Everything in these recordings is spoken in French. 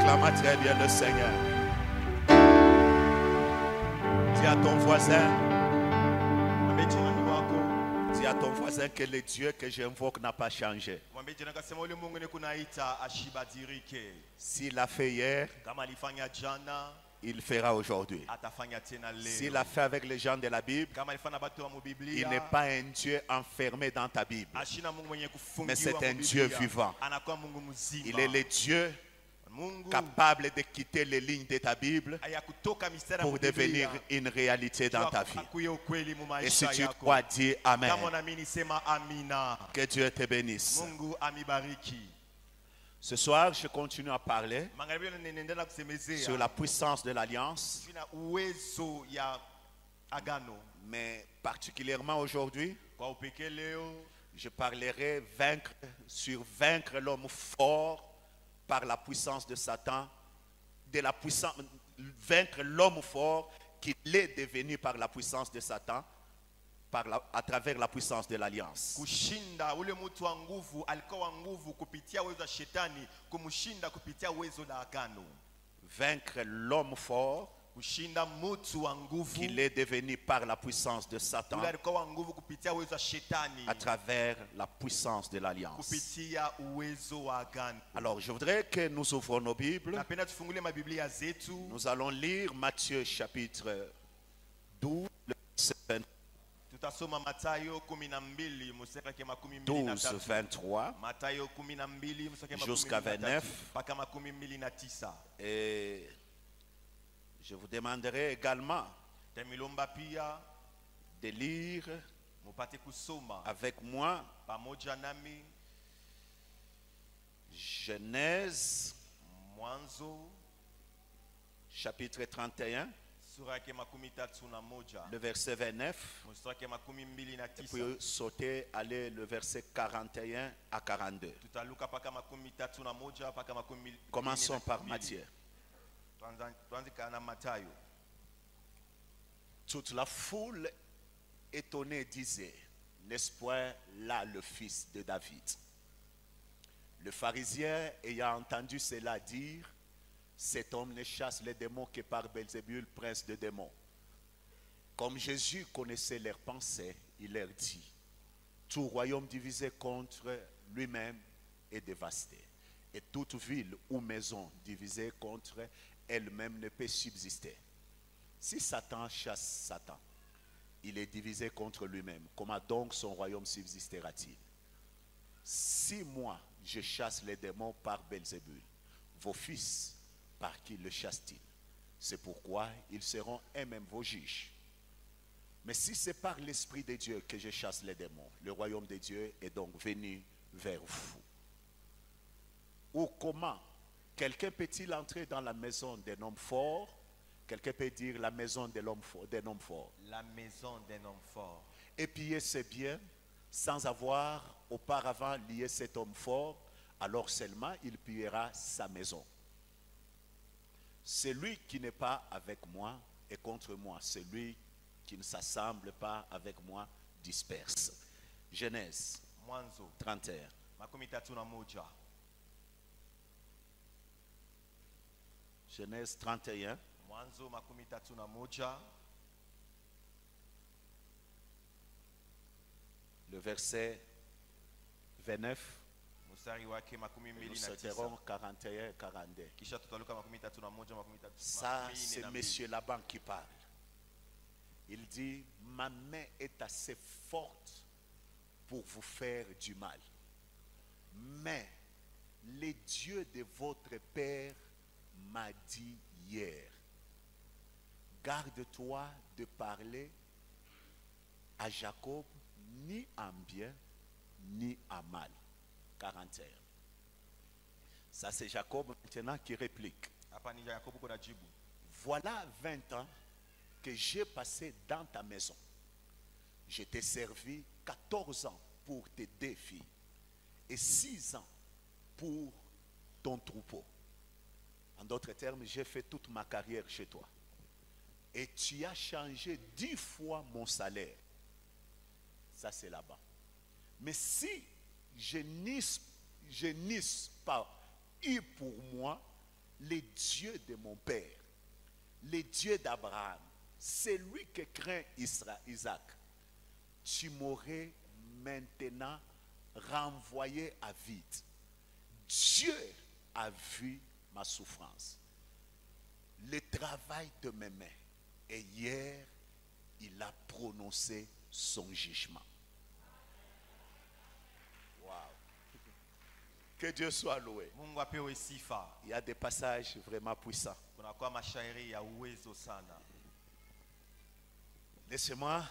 Acclame très bien le Seigneur. Dis à ton voisin, dis à ton voisin que le Dieu que j'invoque n'a pas changé. S'il l'a fait hier, il fera aujourd'hui. S'il l'a fait avec les gens de la Bible, il n'est pas un Dieu enfermé dans ta Bible, mais c'est un Dieu vivant. Il est le Dieu capable de quitter les lignes de ta Bible pour devenir une réalité dans ta vie. Et si tu crois, dis Amen. Que Dieu te bénisse. Ce soir, je continue à parler sur la puissance de l'alliance. Mais particulièrement aujourd'hui, je parlerai sur vaincre l'homme fort par la puissance de Satan, vaincre l'homme fort qu'il est devenu par la puissance de Satan, à travers la puissance de l'alliance. Vaincre l'homme fort qu'il est devenu par la puissance de Satan à travers la puissance de l'alliance. Alors je voudrais que nous ouvrons nos Bibles. Nous allons lire Matthieu chapitre 12, verset 23 jusqu'à 29. Et je vous demanderai également de lire avec moi Genèse chapitre 31, le verset 29, et puis sauter, aller le verset 41 à 42. Commençons par Matthieu. Toute la foule étonnée disait, n'est-ce point là le fils de David? Le pharisien ayant entendu cela dire, cet homme ne chasse les démons que par Belzébul, prince de démons. Comme Jésus connaissait leurs pensées, il leur dit, tout royaume divisé contre lui-même est dévasté, et toute ville ou maison divisée contre elle-même ne peut subsister. Si Satan chasse Satan, il est divisé contre lui-même. Comment donc son royaume subsistera-t-il? Si moi, je chasse les démons par Belzébul, vos fils, par qui le chassent-ils? C'est pourquoi ils seront eux-mêmes vos juges. Mais si c'est par l'Esprit de Dieu que je chasse les démons, le royaume de Dieu est donc venu vers vous. Ou comment quelqu'un peut-il entrer dans la maison d'un homme fort? Quelqu'un peut dire la maison d'un homme fort. La maison d'un homme fort. Et piller ses biens sans avoir auparavant lié cet homme fort, alors seulement il pillera sa maison. Celui qui n'est pas avec moi est contre moi. Celui qui ne s'assemble pas avec moi disperse. Genèse 31. Genèse 31. Le verset 29. Nous sauterons 41 et 42. Ça, c'est monsieur Laban qui parle. Il dit, ma main est assez forte pour vous faire du mal. Mais le Dieu de votre père m'a dit hier, garde-toi de parler à Jacob ni en bien ni en mal. 41. Ça c'est Jacob maintenant qui réplique. Voilà 20 ans que j'ai passé dans ta maison. Je t'ai servi 14 ans pour tes 2 filles et 6 ans pour ton troupeau. En d'autres termes, j'ai fait toute ma carrière chez toi. Et tu as changé 10 fois mon salaire. Ça, c'est là-bas. Mais si je n'eusse pas eu pour moi les dieux de mon père, les dieux d'Abraham, c'est lui que craint Isaac, tu m'aurais maintenant renvoyé à vide. Dieu a vu ma souffrance, le travail de mes mains, et hier, il a prononcé son jugement. Wow. Que Dieu soit loué. Mungu apewe sifa. Il y a des passages vraiment puissants. Kunakuwa mashairi ya uwezo sana. Laissez-moi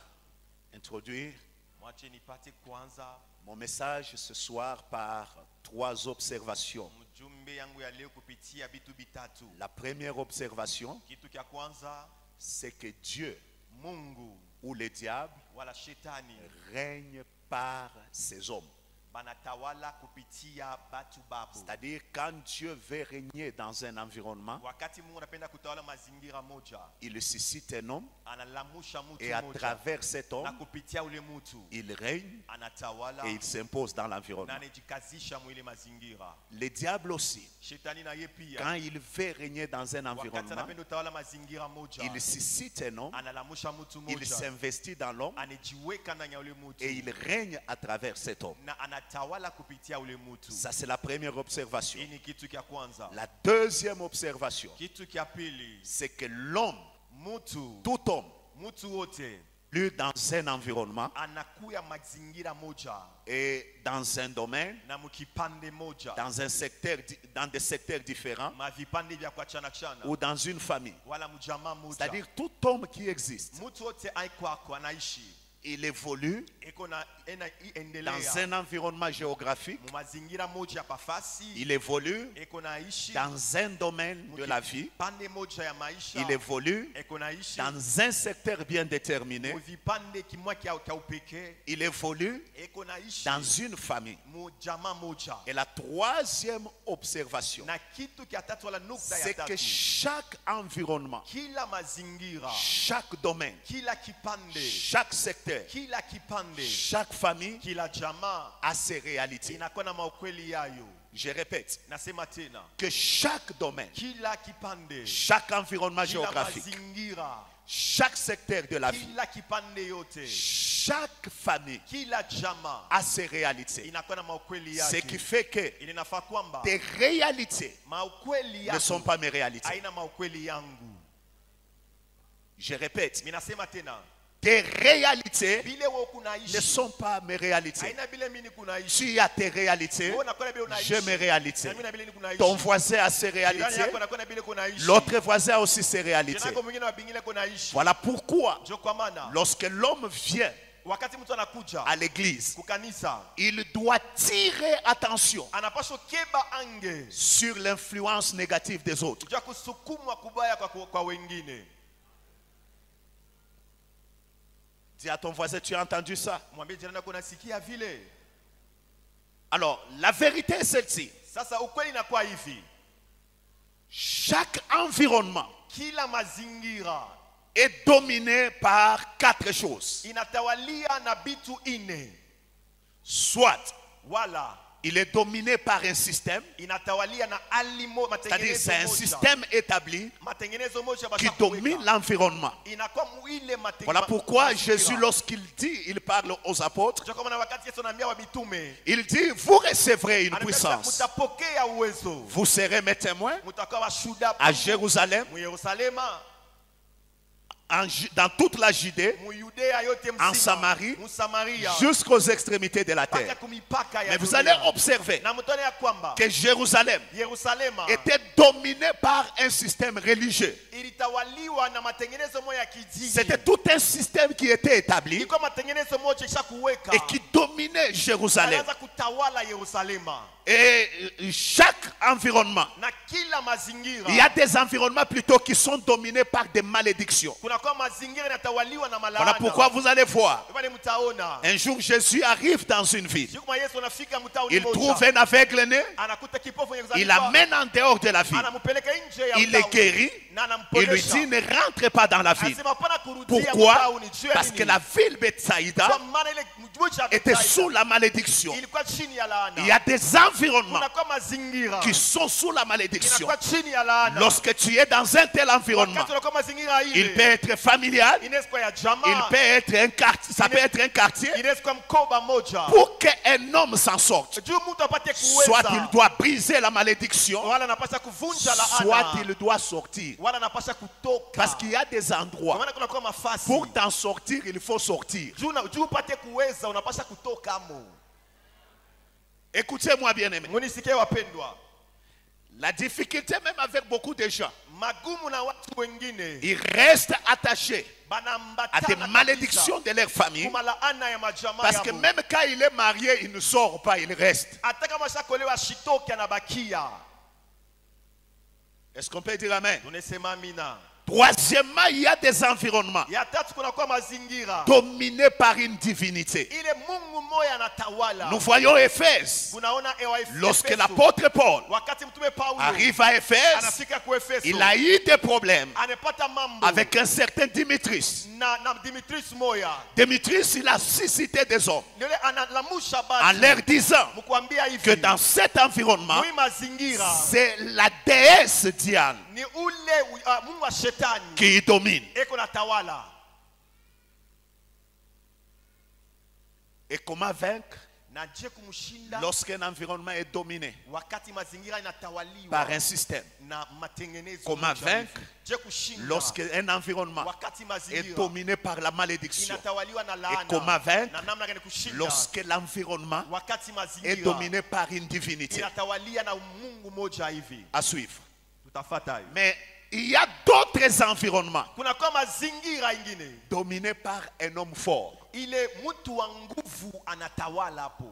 introduire Mwache nipate kwanza mon message ce soir par 3 observations. mjumbe yangu ya leo kupitia vitu vitatu. La première observation, Kitu kia kwanza, c'est que Dieu Mungu ou le diable wala shetani règne par ses hommes. banatawala kupitia batu babu. C'est-à-dire quand Dieu veut régner dans un environnement, Wakati Mungu anapenda kutawala mazingira moja, il suscite un homme analamusha mtu et à moja, travers cet na homme, kupitia ule mtu il règne anatawala et il s'impose dans na l'environnement. anajikazisha mwile mazingira. Le diable aussi, Shetani na ye pia quand il veut régner dans un wakati environnement, anapenda kutawala mazingira moja, il suscite un homme, analamusha mtu il moja, s'investit dans l'homme anajiweka ndani ya ule mtu et il règne à travers cet homme. na anatawala kupitia ule mtu. Ça, c'est la première observation. Hii ni kitu kia kwanza. La deuxième observation, Kitu kia pili, c'est que l'homme, mtu tout homme, wote plus dans un environnement anakuya mazingira moja et dans un domaine, na mukipande moja, dans un secteur, dans des secteurs différents mavipande vya kuachana chana ou dans une famille. wala mjamaa moja. C'est-à-dire tout homme qui existe, Mtu wote aikwako anaishi il évolue eko na dans endelea un environnement géographique, mu mazingira moja pafasi, il évolue eko naishi dans un domaine de la vie, pande moja ya maisha, il évolue eko naishi dans un secteur bien déterminé, mu vipande kimwa kia upekee, il évolue eko naishi dans une famille. mu jamaa moja. Et la troisième observation, Na kitu kia tatu wala nukta ya c'est que tatu, chaque environnement, kila mazingira, chaque domaine, kila kipande, chaque secteur, kila kipande, chaque famille kila jamaa a ses réalités. inakuwa na maukweli yayo. Je répète, Nasema tena, que chaque domaine, kila kipande, chaque environnement kila géographique, mazingira, chaque secteur de la vie, kila kipande yote, chaque famille kila jamaa a ses réalités. inakuwa na maukweli Ce yake. qui fait que Inafaa kwamba tes réalités maukweli ne sont yako pas mes réalités. haina maukweli yangu. Je répète, Minasema tena, tes réalités bile wewe ne kunaishi sont pas mes réalités. haina bile mimi kunaishi. Tu as tes réalités, Wewe unakuwa na bile unaishi, j'ai mes réalités. na mimi na bile kunaishi. Ton voisin a ses Jirani réalités, yako anakuwa na bile kunaishi. l'autre voisin a aussi ses Jirani réalités. yako mwingine wa bingine kunaishi. Voilà pourquoi, Ndio kwa maana lorsque l'homme vient wakati mtu anakuja à l'église, kukanisa il doit tirer attention anapaswa keba ange sur l'influence négative des autres. ja kusukumwa kubaya kwa wengine. Dis à ton voisin, tu as entendu ça? Mwambie jirani yako nasikia vile. Alors, la vérité est celle-ci. Sasa ukweli inakuwa hivi, Chaque environnement kila mazingira est dominé par 4 choses. inatawalia na bitu ine, Soit wala il est dominé par un système, inatawalia na alimo c'est-à-dire c'est un matengenezo moja, système établi matengenezo moja qui basha domine kuweka. l'environnement. Inakuwa muile Voilà pourquoi mazingira. Jésus, lorsqu'il dit, il parle aux apôtres, Ndio kwa maana wakati Yesu anaambia wa mitume, il dit, vous recevrez une anasema puissance. mtapokea uwezo, Vous serez mes témoins mtakuwa washuhuda à Jérusalem, mu Yerusalema, dans toute la Judée, mu Yudea yote en mzima, Samarie, mu Samaria, jusqu'aux extrémités de la mpaka terre. kumipaka ya Mais vous dunia. allez observer Na mtaona ya kwamba que Jérusalem Yerusalema était dominé par un système religieux. ilitawaliwa na matengenezo moja ya kijiji. C'était tout un système qui était établi Ilikuwa matengenezo moja kisha kuweka et qui dominait Jérusalem. anaanza kutawala Yerusalema. Et chaque environnement, Na kila mazingira il y a des environnements plutôt qui sont dominés par des malédictions. kunakuwa mazingira inatawaliwa na Voilà malaana. pourquoi vous allez voir. Bali mtaona Un jour, Jésus arrive dans une ville. siku ma Yesu anafika mtaoni Il moja, trouve un aveugle né. anakuta kipofu mwenye Il kuzaliwa, l'amène en dehors de la ville. anampeleka nje ya Il le mtaoni, guérit. na Il lui anampolesha. dit, ne rentre pas dans la ville. Anasema hapana kurudia Pourquoi? mtaoni. Juu ya Parce nini? que la ville Bethsaïda Kwa maana ile était sous la malédiction. ilikuwa chini ya laana. Il y a des environnements Kunakuwa mazingira qui sont sous la malédiction. inakuwa chini ya laana. Lorsque tu es dans un tel environnement, Wakati unakuwa mazingira ile, il peut être familial, inaweza kuwa ya jamaa, il peut être un quartier, ça peut être un quartier. inaweza kuwa mkoba moja. Pour qu'un homme s'en sorte, Juu mtu apate soit kuweza, il doit briser la malédiction, wala anapaswa kuvunja laana, soit il doit sortir. wala anapaswa kutoka. Parce qu'il y a des Kwa endroits, maana kunakuwa mafasi. pour t'en sortir, il faut sortir. Juu upate kuweza unapaswa kutoka mo. Écoutez-moi bien aimé. Munisikie wapendwa. La difficulté même avec beaucoup de gens, Magumu na watu wengine ils restent attachés à banambatana des kabisa malédictions de leur famille. kuma laana ya majamaa Parce que yao. même quand il est marié, il ne sort pas, il reste. Hata kama shakolewa shitoki anabakia. Est-ce qu'on peut dire amen? Tunasema amina. Troisièmement, il y a des environnements Ya tatu kunakuwa mazingira dominés par une divinité. ile Mungu moya anatawala. Nous voyons Éphèse. Kunaona Lorsque l'apôtre Paul wakati mtume Paulo arrive à Éphèse, anafika ku Efeso, il a eu des problèmes anapata mambo avec un certain Démétrius. na Dimitrius moya. Démétrius, il a suscité des hommes Yule analamusha en batu leur disant mkuambia hivi que dans cet environnement, mwi mazingira c'est la déesse Diane ni ule Mungu wa shetani qui y domine. eko na tawala. Et comment vaincre Na je kumshinda lorsqu'un environnement est dominé wakati mazingira inatawaliwa par un système? na matengenezo. Comment vaincre je kushinda lorsqu'un environnement wakati est mazingira dominé par la malédiction? inatawaliwa na Et laana. comment vaincre Na namna gani kushinda lorsque l'environnement wakati est mazingira dominé par une divinité? inatawalia na Mungu moja hivi. À suivre. Tutafata hiyo. Mais il y a d'autres environnements Kuna kwa mazingira ingine dominés par un homme fort. ile mtu wa nguvu anatawala hapo.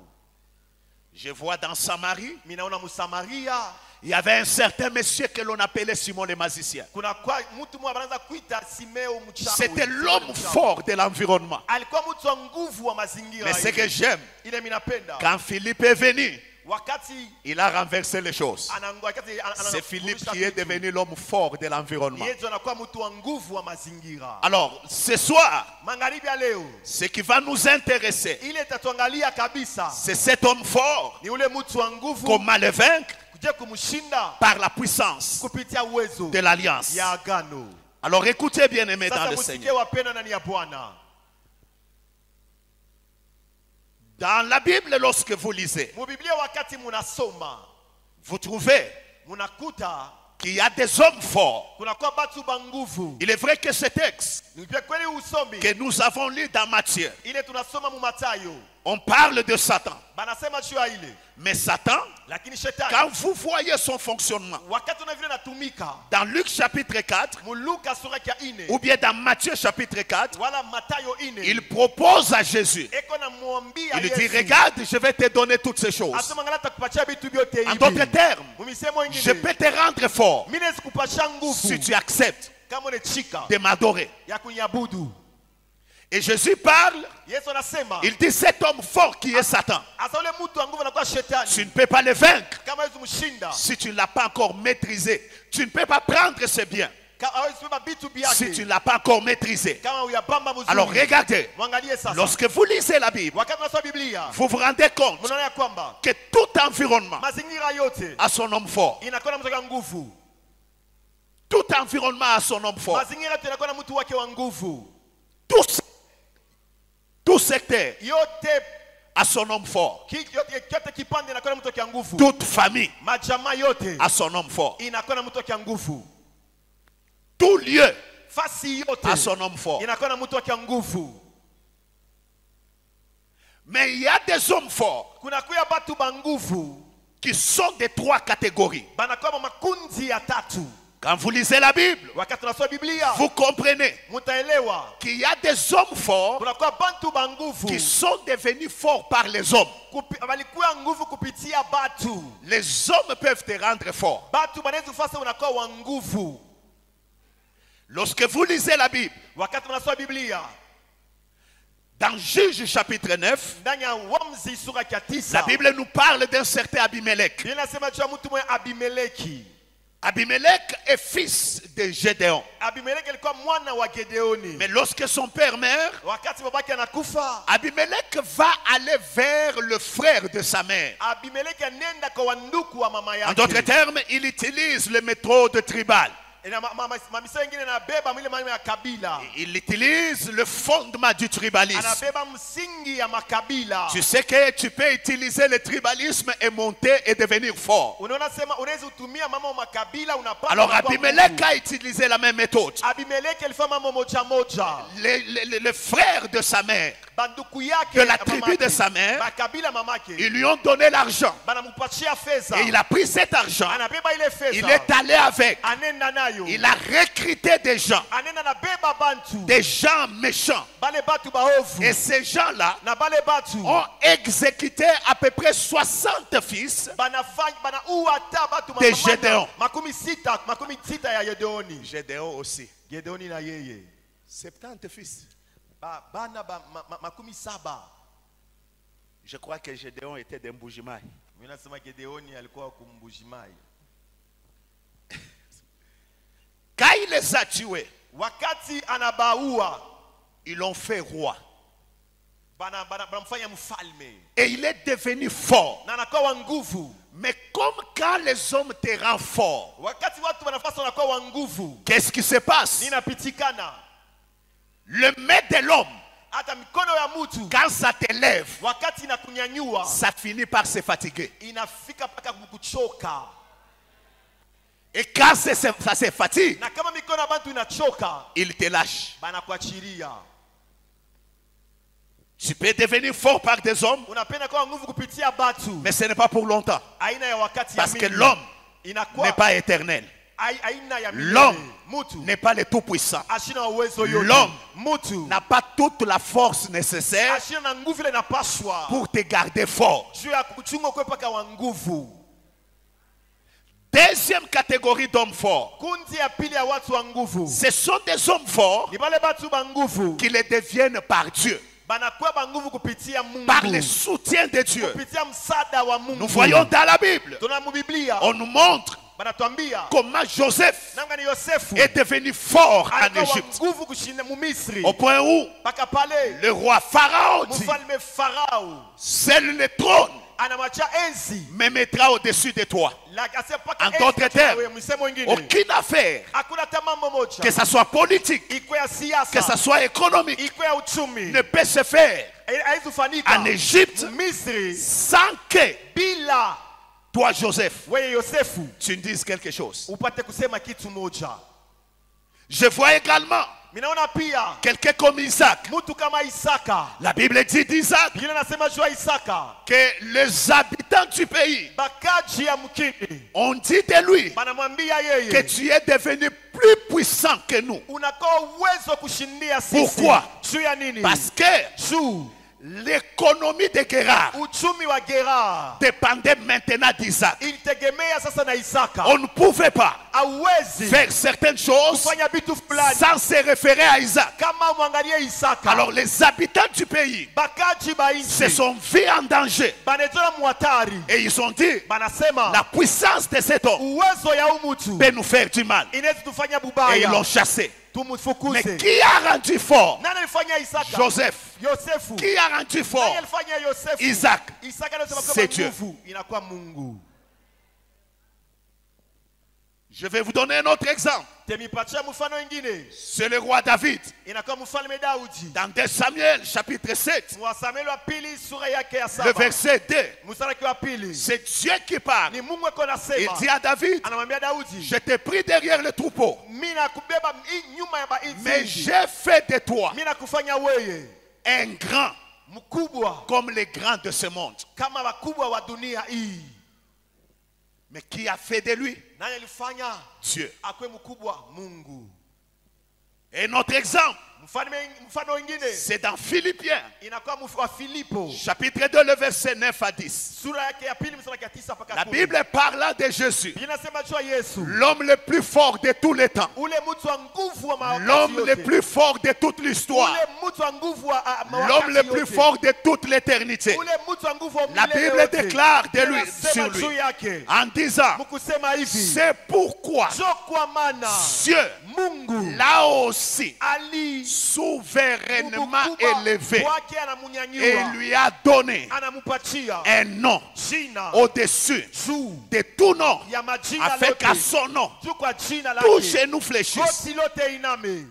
Je vois dans Samarie, Minaona Msamaria il y avait un certain monsieur que l'on appelait Simon le magicien. kuna kwa mtu mmoja anaanza kuita Simeo mchawi. C'était l'homme fort de l'environnement. Alikuwa mtu wa nguvu wa mazingira. Mais ce ile. que j'aime, Ile minapenda. quand Philippe est venu, Wakati il a renversé les choses. wakati C'est Philippe qui est devenu l'homme fort de l'environnement. Yeye anakuwa mtu wa nguvu wa mazingira. Alors, ce soir, Magharibi ya leo ce qui va nous intéresser, ile itatuangalia kabisa c'est cet homme fort. ni ule mtu wa nguvu Comment le vaincre? kuja kumshinda Par la puissance kupitia uwezo de l'alliance. ya agano. Alors écoutez bien aimés dans Sasa le msikie Seigneur. wapendwa ndani ya Bwana. Dans la Bible, lorsque vous lisez, Mu Biblia wakati munasoma vous trouvez munakuta qu'il y a des hommes forts. kunakuwa batu ba nguvu. Il est vrai que ce texte Ni kweli usomi que nous avons lu dans Matthieu, ile tunasoma mu Mathayo on parle de Satan. banasema juu ya ile, Mais Satan, lakini shetani quand vous voyez son fonctionnement, wakati una vile natumika dans Luc chapitre 4, mu Luka sura ya 4 ou bien dans Matthieu chapitre 4, wala Mathayo 4 il propose à Jésus. eko na muambia Il dit, Yesu regarde, je vais te donner toutes ces choses. asema ngala takupatia vitu vyote En hivi. d'autres termes, Mu misemo je ingine peux te rendre fort mimi nisikupatia si nguvu tu acceptes kama unachika de m'adorer. ya kunyabudu. Et Jésus parle, Yesu anasema il dit, cet homme fort qui est Satan, asa ule mtu wa nguvu anakuwa tu shetani. ne peux pas le vaincre Kama Yesu mshinda si tu ne l'as pas encore maîtrisé. Tu ne peux pas prendre ses biens kama hawezi kubeba vitu si tu vyake ne l'as pas encore maîtrisé. kama uyapamba mzuri. Alors regardez, Mwangalie sasa. lorsque vous lisez la Bible, Wakati unasoma Biblia vous vous rendez compte mnaona ya kwamba que tout environnement mazingira yote a son homme fort. inakuwa na mtu wa nguvu. Tout environnement a son homme fort. Mazingira yote inakuwa na mtu wake wa nguvu. Tout secteur Yote a son homme fort. yote kipande inakuwa na mtu wake wa nguvu. Toute famille Majamaa yote a son homme fort. inakuwa na mtu wake wa nguvu. Tout lieu Fasi yote a son homme fort. inakuwa na mtu wake wa nguvu. Mais il y a des hommes forts Kuna kuya batu ba nguvu qui sont de trois catégories. banakuwa makundi ya tatu. Quand vous lisez la Bible, Wakati tunasoma Biblia vous comprenez mutaelewa qu'il y a des hommes forts kunakuwa bantu ba nguvu qui sont devenus forts par les hommes. walikuwa nguvu kupitia batu. Les hommes peuvent te rendre fort. Batu banaweza kufanya unakuwa wa nguvu. Lorsque vous lisez la Bible, Wakati mnasoma Biblia dans Juge chapitre 9, ndani ya Waamuzi sura ya 9 la Bible nous parle d'un certain Abimelech. Biblia inasema juu ya mtu mwenye Abimeleki. Abimelech est fils de Gédéon. Abimeleki alikuwa mwana wa Gedeoni. Mais lorsque son père meurt, Wakati babake anakufa, Abimelech va aller vers le frère de sa mère. Abimeleki anenda kwa wanduku wa mama En d'autres yake. termes, il utilise le méthode tribal. Na mamisa wengine anabeba mwile maneno ya kabila. Il utilise le fondement du tribalisme. Anabeba msingi ya makabila. Tu sais que tu peux utiliser le tribalisme et monter et devenir fort. Unaona sema unaweza utumia mambo makabila unapata. Alors Abimelech a utilisé la même méthode. Abimeleki alifanya mambo moja moja. Le frère de sa mère, Banduku yake de la tribu de sa mère, makabila mamake. ils lui ont donné l'argent. Banamupatia fedha. Et il a pris cet argent. Anabeba ile fedha. Il est allé avec. Anenda nayo. Il a recruté des gens. Anenda na beba bantu. Des gens méchants. Bale batu baovu. Et ces gens-là Na bale batu. ont exécuté à peu près 60 fils de Gédéon. Makumi sita ya Gedeoni. Gédéon aussi. Gedeoni na yeye. 70 fils. Bana makumi saba. Je crois que Gédéon était d'un Mbujimai. Mimi nasema Gedeoni alikuwa kumbujimai. Quand il les a tués, Wakati anabaua, ils l'ont fait roi. banamfanya mfalme. Et il est devenu fort. Na anakuwa wa nguvu. Mais comme quand les hommes te rendent fort, Wakati watu wanafasa wanakuwa wa nguvu. qu'est-ce qui se passe? Ninapitikana. Le maître de l'homme, Hata mikono ya mtu. quand ça t'élève, Wakati inakunyanyua. ça finit par se fatiguer. Inafika paka kukuchoka. Et quand ça se fatigue, Na kama mikono ya bantu inachoka, il te lâche. banakuachilia. Tu peux devenir fort par des hommes, Unapenda kwa nguvu kupitia batu. mais ce n'est pas pour longtemps. Aina ya wakati ya Parce que mingi. l'homme Inakuwa n'est pas éternel. aina ya milele. L'homme Mutu n'est pas le tout-puissant. ashina uwezo yote. L'homme Mutu n'a pas toute la force nécessaire ashina na nguvu ile inapaswa. pour te garder fort. Juu ya kuchunga kwa paka wa nguvu. Deuxième catégorie d'hommes forts. Kundi ya pili ya watu wa nguvu. Ce sont des hommes forts Ni bale batu ba nguvu. qui les deviennent par Dieu, Banakuwa ba nguvu kupitia Mungu. par le soutien de Dieu. Kupitia msaada wa Mungu. Nous voyons dans la Bible, Tuna mu Biblia. on nous montre Banatuambia comment Joseph namna ni Yosefu est devenu fort en alikuwa wa Égypte. nguvu kushinda mu Misri. Au point où Paka pale le roi Pharaon dit, mfalme Farao seul le trône anamwacha enzi. me mettra au-dessus de toi. En En d'autres termes, aucune affaire, que ce soit politique, que ce soit économique, ne peut se faire en Égypte sans que toi, Joseph, tu me dises quelque chose. Je vois également Minaona pia quelqu'un comme Isaac. mtu kama Isaka. La Bible dit d'Isaac Biblia inasema juu ya Isaka que les habitants du pays bakaji ya mkini ont dit de lui banamwambia que yeye tu es devenu plus puissant que nous. unakoa uwezo kushindia sisi. Pourquoi? Juu ya nini? Parce que juu l'économie de Guérard uchumi wa Gerar dépendait maintenant d'Isaac. ilitegemea sasa na Isaka. On ne pouvait pas Hauwezi faire certaines choses kufanya vitu fulani sans se référer à Isaac. kama mwangalie Isaka. Alors les habitants du pays bakaji ba se nchi sont vus en danger banetola muhatari et ils ont dit banasema la puissance de cet homme uwezo ya umutu peut nous faire du mal. inaweza tufanya Et ils bubaya l'ont chassé. Mais tumfukuze. qui a rendu fort Nani alifanya Isaka? Joseph? Yosefu. Qui a rendu fort Nani alifanya Yosefu? Isaac? Isaka anasema C'est kama Dieu. nguvu inakuwa Mungu. Je vais vous donner un autre exemple. Temipatia mfano mwingine. C'est le roi David. Inakuwa mfalme Daudi. Dans 2 Samuel chapitre 7, Wa Samuel wa pili sura yake ya le 7. verset 2. Mstari wa pili. C'est Dieu qui parle. Ni Mungu ako Il anasema. dit à David, Anamwambia Daudi, je t'ai pris derrière le troupeau, mimi nakubeba nyuma ya mais bainzi. j'ai fait de toi Mimi nakufanya wewe un grand mkubwa comme les grands de ce monde. kama wakubwa wa dunia hii. Mais qui a fait de lui? Nani alifanya Dieu. akwe mkubwa? Mungu. Et notre exemple, Mfano wengine c'est dans Philippiens, inakuwa wa Filipo chapitre 2, le verset 9 à 10. sura yake ya pili mstari wa 9 mpaka La 10. Bible parle de Jésus, Inasema juu ya Yesu, l'homme le plus fort de tous les temps, ule mtu wa nguvu wa mawakati l'homme le yote, plus fort de toute l'histoire, ule mtu wa nguvu wa l'homme le plus fort de toute l'éternité. ule mtu wa nguvu wa La milele Bible yote. déclare de lui, Inasema sur juu lui, yake en disant, mkusema hivi, c'est pourquoi jo kwa maana Dieu Mungu l'a aussi ali souverainement élevé wake et anamunyanyua lui a donné anamupatia un nom jina au-dessus juu de tout nom, ya majina afin qu'à lote, son nom, juu kwa jina tout lake genou fléchisse, goti lote iname,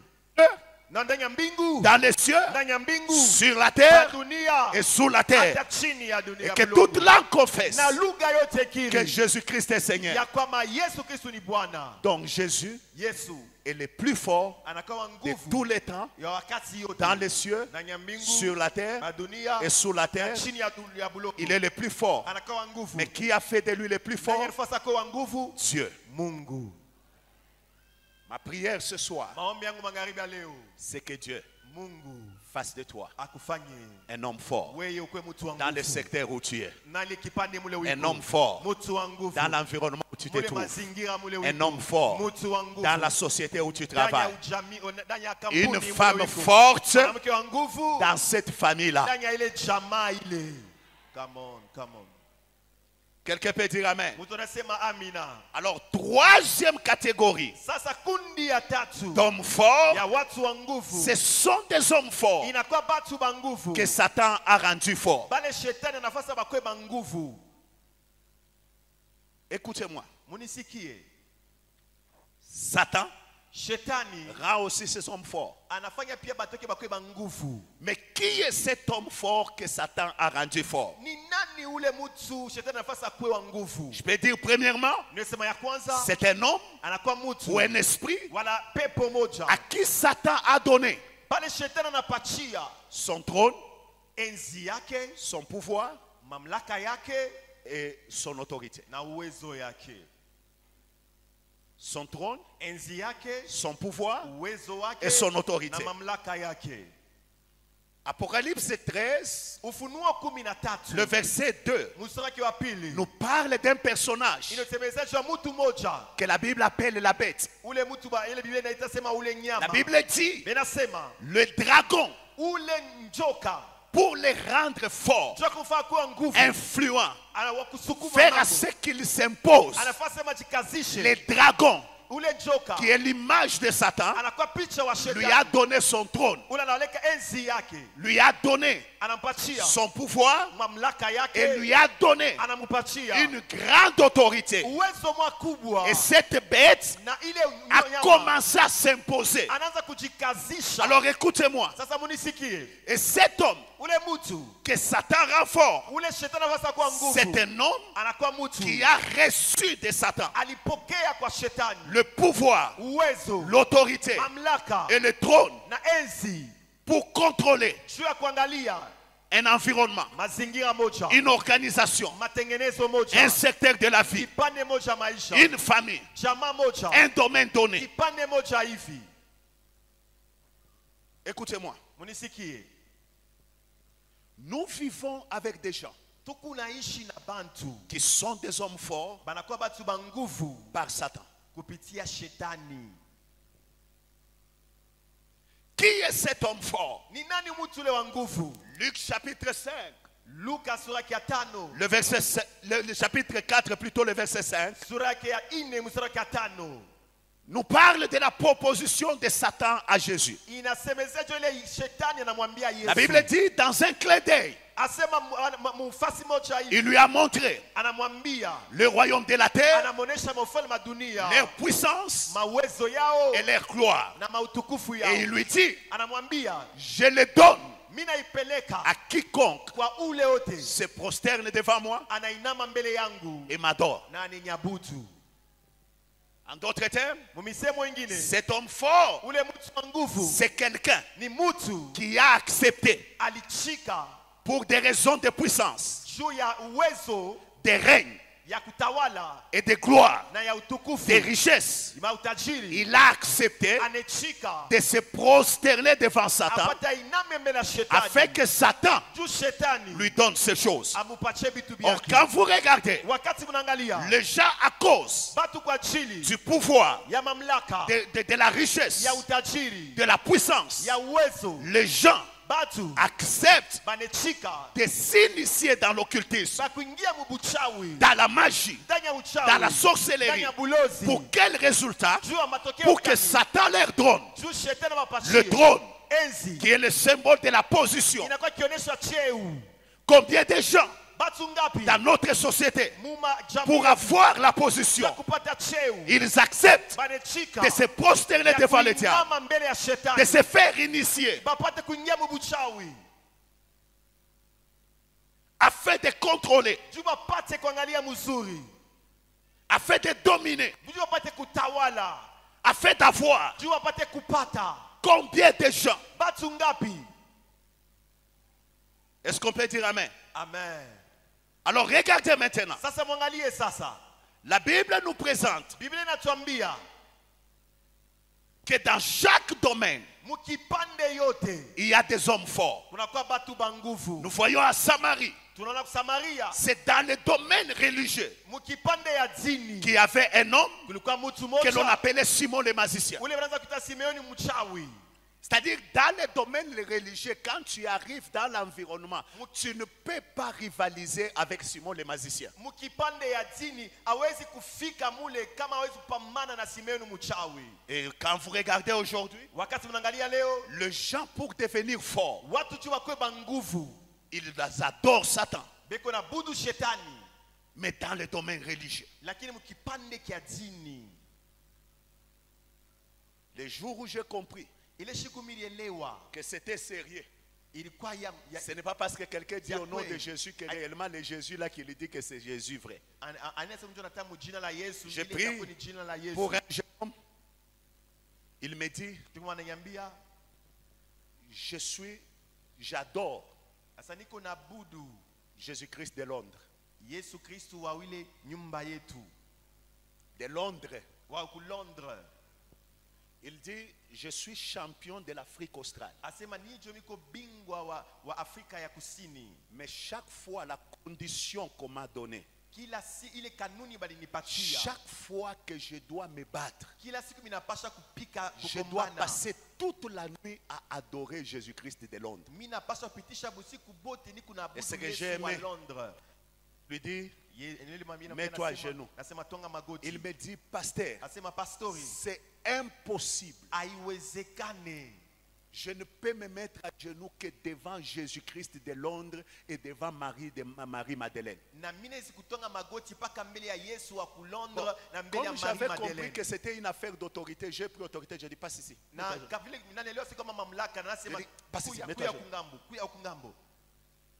na ndani ya mbingu, dans les cieux, ndani ya mbingu, sur la kwa terre dunia et sous la terre, hata chini ya et dunia, que toute langue confesse na lugha yote que kiri Jésus-Christ est Seigneur. ya kwamba Yesu Kristo ni Bwana. Donc Jésus Yesu est le plus fort anakawa de nguvu tous les temps, ya wakati yote, dans les cieux, ndani ya mbingu, sur la terre na dunia et sous la na terre. chini ya buloko. Il est le plus fort. Anakawa nguvu. Mais qui a fait de lui le plus Nani fort? alifanya kuwa nguvu? Dieu. Mungu. Ma prière ce soir, Maombi yangu magharibi ya leo, c'est que Dieu Mungu fasse de toi akufanye un homme fort wewe ukwe mtu wa dans le nguvu. secteur où tu es, Na ile kipande mule un wiko. homme fort Mtu wa nguvu. dans l'environnement où tu te Mule trouves, mazingira mule un wiko. homme fort Mtu wa nguvu. dans la société où tu Ndani ya travailles, ujamii, ndani ya kampuni une mule femme wiko. forte Mwanamke wa nguvu dans cette famille-là. ndani ya ile jamaa ile. Come on, come on. Quelqu'un peut dire Amen. Mtu anasema amina. Alors, troisième catégorie Sasa kundi ya tatu d'hommes forts, ya watu wa nguvu ce sont des hommes forts inakuwa batu ba nguvu. que Satan a rendus forts. Bale shetani nafasa bakwe ba nguvu. Écoutez-moi, Munisikie. Satan Shetani rend aussi ces hommes forts. anafanya pia batoke bakwe ba nguvu. Mais qui est cet homme fort que Satan a rendu fort? Ni nani ule mtu shetani nafasa kwe wa nguvu? Je peux dire premièrement, Nimesema ya kwanza c'est un homme anakuwa mtu ou un esprit wala pepo moja. à qui Satan a donné Pale shetani anapatia son trône, enzi yake, son pouvoir mamlaka yake et son autorité. na uwezo yake. Son trône, Enzi yake, son pouvoir uwezo wake et son autorité. na mamlaka yake. Apocalypse 13, Ufunuo 13 le verset 2, mstari wa pili nous parle d'un personnage inasemeza juu ya mtu moja, que la Bible appelle la bête. ule mtu ba ile Biblia inaita sema ule La nyama. Bible dit, Inasema le dragon, ule njoka pour les rendre forts, njoka kufaa kuwa nguvu, influents, anawakusukuma faire à mambo. ce qu'il s'impose. Anafaa sema jikazishe. Le dragon, Ule njoka qui est l'image de Satan, anakuwa picha wa lui shetani. a donné son trône, Ule analeka enzi yake, lui a donné anampatia son pouvoir mamlaka et yake, lui a donné anampatia une grande autorité. uwezo mkubwa. Et cette bête Na ile a nyama commencé à s'imposer. anaanza kujikazisha. Alors écoutez-moi, Sasa munisikie, et cet homme ule mtu que Satan rend fort, ule shetani anafasa kuwa nguvu, c'est un homme anakuwa mtu qui a reçu de Satan alipokea kwa shetani le pouvoir, uwezo, l'autorité mamlaka et le trône na enzi pour contrôler juu ya kuangalia un environnement, mazingira moja, une organisation, matengenezo moja, un secteur de la vie, kipande moja maisha, une famille, jamaa moja, un domaine donné. kipande moja hivi. Écoutez-moi, Munisikie, nous vivons avec des gens tukunaishi na bantu qui sont des hommes forts banakuwa batu ba nguvu par Satan. kupitia shetani. Qui est cet homme fort? Ni nani mtu ule wa nguvu? Luc chapitre 5, Luka sura ya 5, le verset 5, le chapitre 4 plutôt, le verset 5, sura ya 4 mstari wa 5 nous parle de la proposition de Satan à Jésus. inasemezea juu ile shetani anamwambia La Bible Yesu, dit, dans un clin d'œil, asema mufasi moja hivi, il lui a montré anamwambia, le royaume de la terre, anamonesha mafalme ya dunia, leur puissance mawezo yao et leur gloire. na mautukufu Et yao. il lui dit, Anamwambia, je le donne mimi naipeleka à quiconque kwa ule wote se prosterne devant moi anainama mbele yangu et m'adore. na aninyabutu. En d'autres termes, Mumisemo ingine, cet homme fort, ule mtu wa nguvu c'est quelqu'un ni mtu qui a accepté, alichika pour des raisons de puissance, juu ya uwezo de règne, ya kutawala et de gloire, na ya utukufu des richesses, ma utajiri il a accepté anechika de se prosterner devant Satan apata iname mbele ya shetani afin que Satan juu shetani lui donne ces choses. amupatie vitu Or, vyake. quand vous regardez, Wakati mnaangalia les gens à cause batu kwa ajili du pouvoir, ya mamlaka de la richesse, ya utajiri de la puissance, ya uwezo les gens batu acceptent banechika de s'initier dans l'occultisme, bakuingia mubuchawi dans la magie, ndani ya uchawi dans la ndani sorcellerie. ya bulozi Pour quel résultat? juu ya matokeo Pour que gani? Satan leur donne juu shetani le mapashie trône, enzi qui est le symbole de la position. inakuwa kionyesha cheu Combien de gens batu ngapi dans notre société, muma jamii pour avoir la position, ya kupata cheu ils acceptent banechika de se prosterner ya devant le diable, kuinama mbele ya de shetani se faire initier, bapate kuingia mubuchawi afin de contrôler, juu bapate kuangalia mzuri afin de dominer, juu bapate kutawala afin d'avoir. juu bapate kupata Combien de gens? batu ngapi. Est-ce qu'on peut dire amen? Amen. Alors regardez maintenant. Sasa mwangalie sasa, La Bible nous présente Biblia inatuambia que dans chaque domaine, mukipande yote il y a des hommes forts. kunakuwa batu banguvu. Nous voyons à Samarie, Tunaona Samaria c'est dans le domaine religieux mukipande ya dini qu'il y avait un homme kulikuwa mtu que l'on mmoja appelait Simon le magicien. ule wanaanza kuita Simeoni mchawi. C'est-à-dire, dans le domaine religieux, quand tu arrives dans l'environnement, tu ne peux pas rivaliser avec Simon le magicien. Mukipande ya dini hawezi kufika mule kama hawezi kupambana na Simeoni mchawi. Et quand vous regardez aujourd'hui, Wakati mnaangalia leo les gens pour devenir forts, watu tu wakwe banguvu ils adorent Satan. beko na budu shetani, Mais dans le domaine religieux, lakini mukipande kya dini les jours où j'ai compris ile siku milielewa que c'était sérieux, ilikuwa ya ce n'est pas parce que quelqu'un dit au nom Yahweh. de Jésus que réellement le Jésus là qui lui dit que c'est Jésus vrai. anaweza mtu anatamu jina la Yesu Je ile prie itakuwa ni jina la Yesu. Pour un jeune homme, il me dit, Tuko ananiambia j'adore sasa niko na budu Jésus-Christ de Londres. Yesu Kristu wa ile nyumba yetu De Londres. wa ku Londres. Il dit, je suis champion de l'Afrique australe. Asema nijo niko bingwa wa Afrika ya Kusini. Mais chaque fois, la condition qu'on m'a donnée, Kila si ile kanuni balinipatia. chaque fois que je dois me battre, Kila siku minapasha kupika je dois kugombana. passer toute la nuit à adorer Jésus-Christ de Londres. Mina pasha pitisha busiku bote niko na Et ce budu que j'ai Yesu wa aimé, Londres. lui dit, Mets-toi mets-toi à genoux. Nasema tonga magoti. Il me dit, pasteur, Asema pastori, c'est impossible. haiwezekane. Je ne peux me mettre à genoux que devant Jésus-Christ de Londres et devant Marie-Madeleine. Na mine sikutonga magoti paka mbele ya Yesu wa ku Londres Bon, na mbele ya comme Marie j'avais compris Madeleine. que c'était une affaire d'autorité, j'ai pris autorité, je dis passe ici. Na kavile minanelewa si kama mamlaka na nasema Je dis, passe ici, kuya mets-toi à kuya genoux. kungambo, kuya kungambo.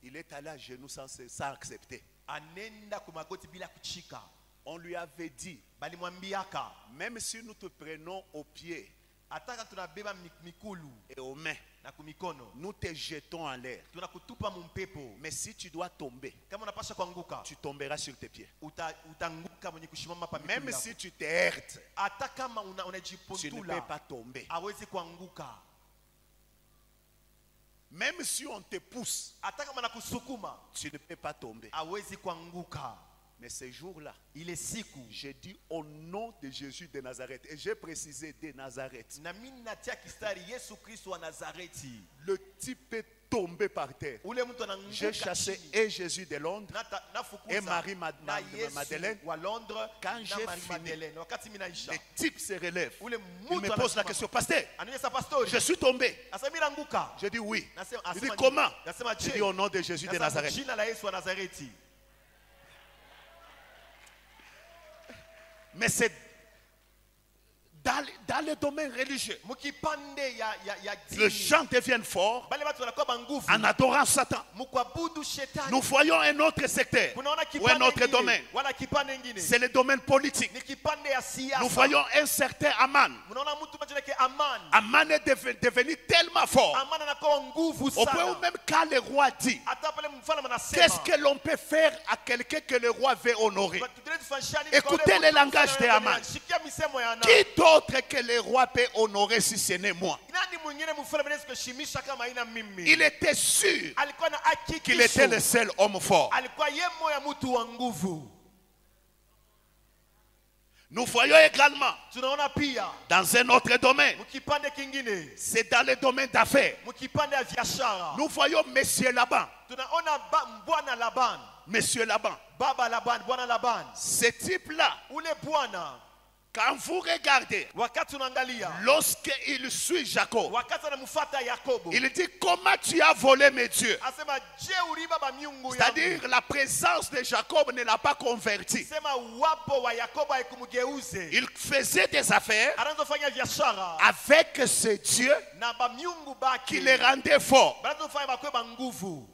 Il est allé à genoux sans accepter. Anenda ku magoti bila kuchika. On lui avait dit, Balimwambiaka même si nous te prenons aux pieds ataka tunabeba mikulu et aux mains, na kumikono nous te jetons en l'air. tunakutupa mumpepo. Mais si tu dois tomber, Kama unapasha kuanguka tu tomberas sur tes pieds. utanguka mwenye kushimama pa Même mikulu si yako. tu te heurtes, Hata kama tu ne peux unajipuntula pas tomber. hawezi kuanguka. Même si on te pousse, Hata kama nakusukuma tu ne peux pas tomber. hawezi kuanguka. Mais ce jour-là, Ile siku j'ai dit au nom de Jésus de Nazareth. Et j'ai précisé de Nazareth. na mimi natia kistari Yesu Kristo wa Nazareti. Le type est tombé par terre. Ule mtu J'ai ananguka chassé chini. et Jésus de Londres. Nafukuza et Marie na Yesu Madeleine. wa Londres Quand na j'ai Marie fini, Madeleine. Wakati mimi naisha Le type se relève. ule Il me pose la question, pasteur, ananiuliza pastori, je suis tombé. asa mimi naanguka. Je dis oui. Nasema Il dit asema comment? Nasema Je je dis au nom de Jésus de Nasema Nazareth. jina la Yesu wa Nazareti. Mais c'est dans le domaine religieux, mukipande ya les dini gens deviennent forts bale watu wanakuwa banguvu en adorant Satan. mukwabudu shetani. Nous voyons un autre secteur Kunaona ou un kipande autre ingine, domaine. wala kipande ingine C'est le domaine politique. ni kipande ya siasa. Nous voyons un certain Aman. Munaona mtu mmoja yake Aman. Aman est devenu tellement fort Aman anakuwa nguvu au point sana. où même quand le roi dit Hata pale mfalme anasema qu'est-ce que l'on peut faire à quelqu'un que le roi veut honorer, Tutelee tufanyishe nini écoutez kwa yule le langage mtu de anayependa Aman. Sikia misemo ya Aman. qui d'autre que le roi peut honorer si ce n'est moi? Nani mwingine mfalme anaweza kuheshimisha kama haina mimi? Il était sûr Alikuwa na qu'il était le hakikisho. seul homme fort. Alikuwa yeye moya mtu wa nguvu. Nous voyons également Tunaona pia dans un autre domaine, mkipande kingine, c'est dans le domaine d'affaires. mkipande ya biashara. Nous voyons Monsieur Laban. Tunaona bwana Laban, Monsieur Laban. baba Laban, bwana Laban. Ce type-là, Ule bwana quand vous regardez, wakati unaangalia, lorsqu'il suit Jacob, wakati anamfuata Yakobo, il dit comment tu as volé mes dieux. asema je uriba ba miungu yangu? C'est-à-dire la présence de Jacob ne l'a pas converti. Sema wapo wa Yakobo haikumgeuze. Il faisait des affaires Anazofanya biashara avec ce Dieu na ba miungu qui baki. les rendait forts. Banazofanya bakwe ba nguvu.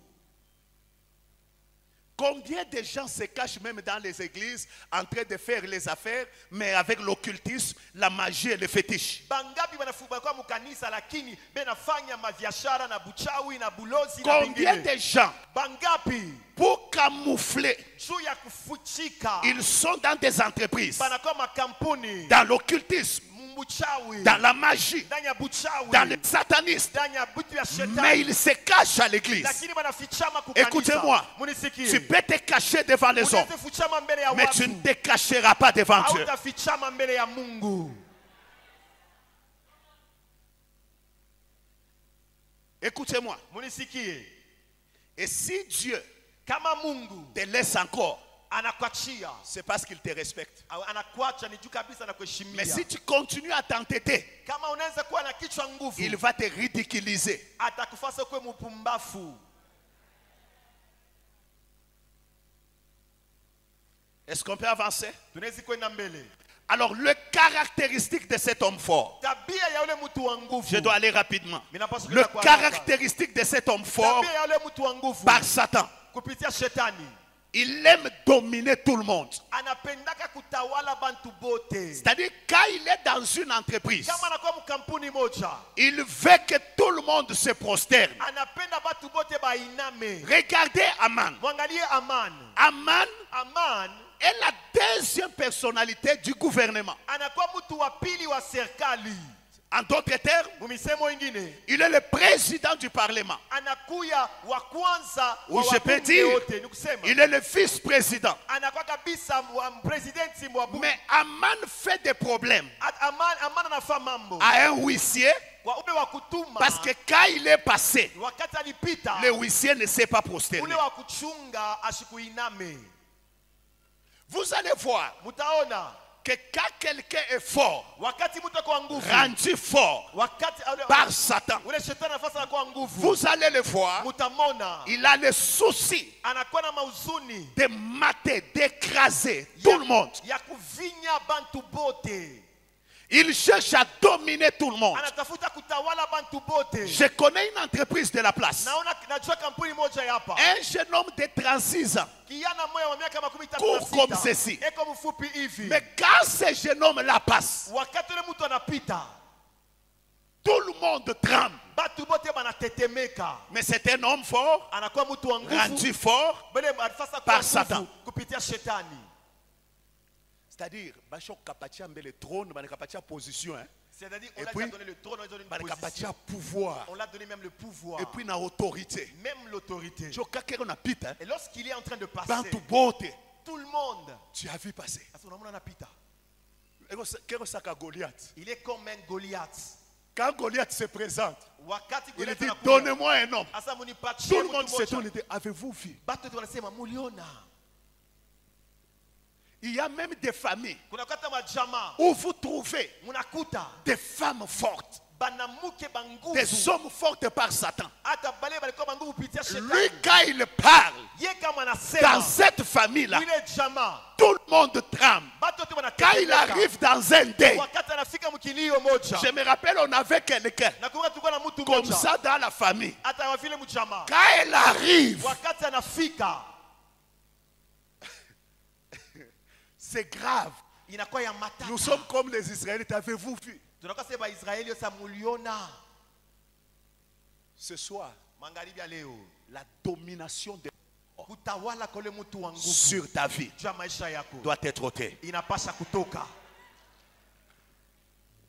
Combien de gens se cachent même dans les églises en train de faire les affaires, mais avec l'occultisme, la magie et le fétiche? Bangapi wanafuba kwa mkanisa lakini benafanya mabiashara na buchawi na bulozi na Combien vingine. de gens, Bangapi pour camoufler, juu ya kufuchika ils sont dans des entreprises, banakuwa makampuni dans l'occultisme, mbuchawi, dans la magie, ndani ya buchawi, dans le satanisme, ndani ya butu ya mais shetani, ils se cachent à l'église. lakini banafichama kukanisa. Écoutez-moi, Munisikie. tu peux te cacher devant les hommes, Unaweza fichama mbele ya mais watu, tu ne te cacheras pas devant Dieu. hautafichama mbele ya Mungu. Écoutez-moi, Munisikie. et si Dieu Kama Mungu te laisse encore, anakuachia, c'est parce qu'il te respecte. anakuacha ni juu kabisa na kuheshimia. Mais si tu continues à t'entêter, Kama unaweza kuwa na kichwa nguvu, il va te ridiculiser. atakufasa kuwe mpumbafu. Est-ce qu'on peut avancer? Tunaweza kwenda mbele. Alors, le caractéristique de cet homme fort, Tabia ya yule mtu wa nguvu. je dois aller rapidement. Minapaswa Le kwenda kwa haraka. caractéristique de cet homme fort Tabia ya yule mtu wa nguvu par Satan, kupitia shetani, il aime dominer tout le monde. anapendaka kutawala bantu bote. C'est-à-dire, quand il est dans une entreprise, Kama anakuwa mkampuni moja, il veut que tout le monde se prosterne. anapenda batu bote bainame. Regardez Aman. Mwangalie Aman. Aman Aman est la deuxième personnalité du gouvernement. anakuwa mtu wa pili wa serikali. En d'autres termes, Mumisemo ingine, il est le président du Parlement. anakuya wa kwanza Ou wa je peux wabunge dire, wote. Nikusema il est le vice-président. anakuwa kabisa presidenti wa bunge. Mais Aman fait des problèmes Aman anafaa mambo à un huissier wa ule wa kutuma, parce que quand il est passé, wakati alipita le huissier ne s'est pas prosterné. ule wa kuchunga ashikuiname. Vous allez voir Mutaona que quand quelqu'un est fort, wakati mtu kwa nguvu, rendu fort wakati par Satan, ule shetani anafasa kwa nguvu, vous allez le voir, mutamona il a le souci anakuwa na mauzuni de mater, d'écraser tout le monde. ya kuvinya bantu bote. Il cherche à dominer tout le monde. Anatafuta kutawala bantu bote. Je connais une entreprise de la place. Najua kampuni moja hapa. Un jeune homme de 36 ans, Kijana mmoja wa miaka court comme ceci. eko mfupi hivi. Mais quand ce jeune homme-là passe, Wakati ule mtu anapita, tout le monde tremble. batu bote banatetemeka. Mais c'est un homme fort, Anakuwa mtu wa nguvu. rendu fort. Bale alifasa Par kwa Satan. nguvu kupitia shetani. C'est-à-dire, bashok kapatia mbele trône, banakapatia position, hein. C'est-à-dire on Et l'a puis, donné le trône, on lui a donné une Banakapatia position. pouvoir. On l'a donné même le pouvoir. Et puis na autorité. Même l'autorité. Jo kakero na pita, hein. Et lorsqu'il est en train de passer, Bantu bote, tout le monde, tu as vu passer. à son moment anapita. Kero saka Goliath. Il est comme un Goliath. Quand Goliath se présente, Wakati il Goliath dit anakuja, donnez-moi un homme. asa munipatie Tout le mtu monde se mmoja. tourne et dit avez-vous vu? Batu tu wanasema muliona. Il y a même des familles Kuna kata majama, où vous trouvez munakuta des femmes fortes. banamuke banguvu des hommes forts par Satan. hata bale balikuwa banguvu kupitia Lui, shetani. quand il parle Ye kama dans anasema cette famille-là, ile jamaa tout le monde tremble. batu wote Quand il wanatetemeka. arrive dans un deuil, Wakati anafika mkilio moja, je me rappelle, on avait quelqu'un na kumbuka tulikuwa na mtu comme mmoja ça dans la famille. hata wa vile mjamaa, Quand il arrive, wakati anafika c'est grave. inakuwa ya matata. Nous sommes comme les Israélites. Avez-vous vu? Tunakuwa sema Israeli yote muliona Ce soir, magharibi ya leo la domination de kutawala kwa ule mtu wa nguvu sur ta vie juu ya maisha yako doit être ôté. inapasha kutoka.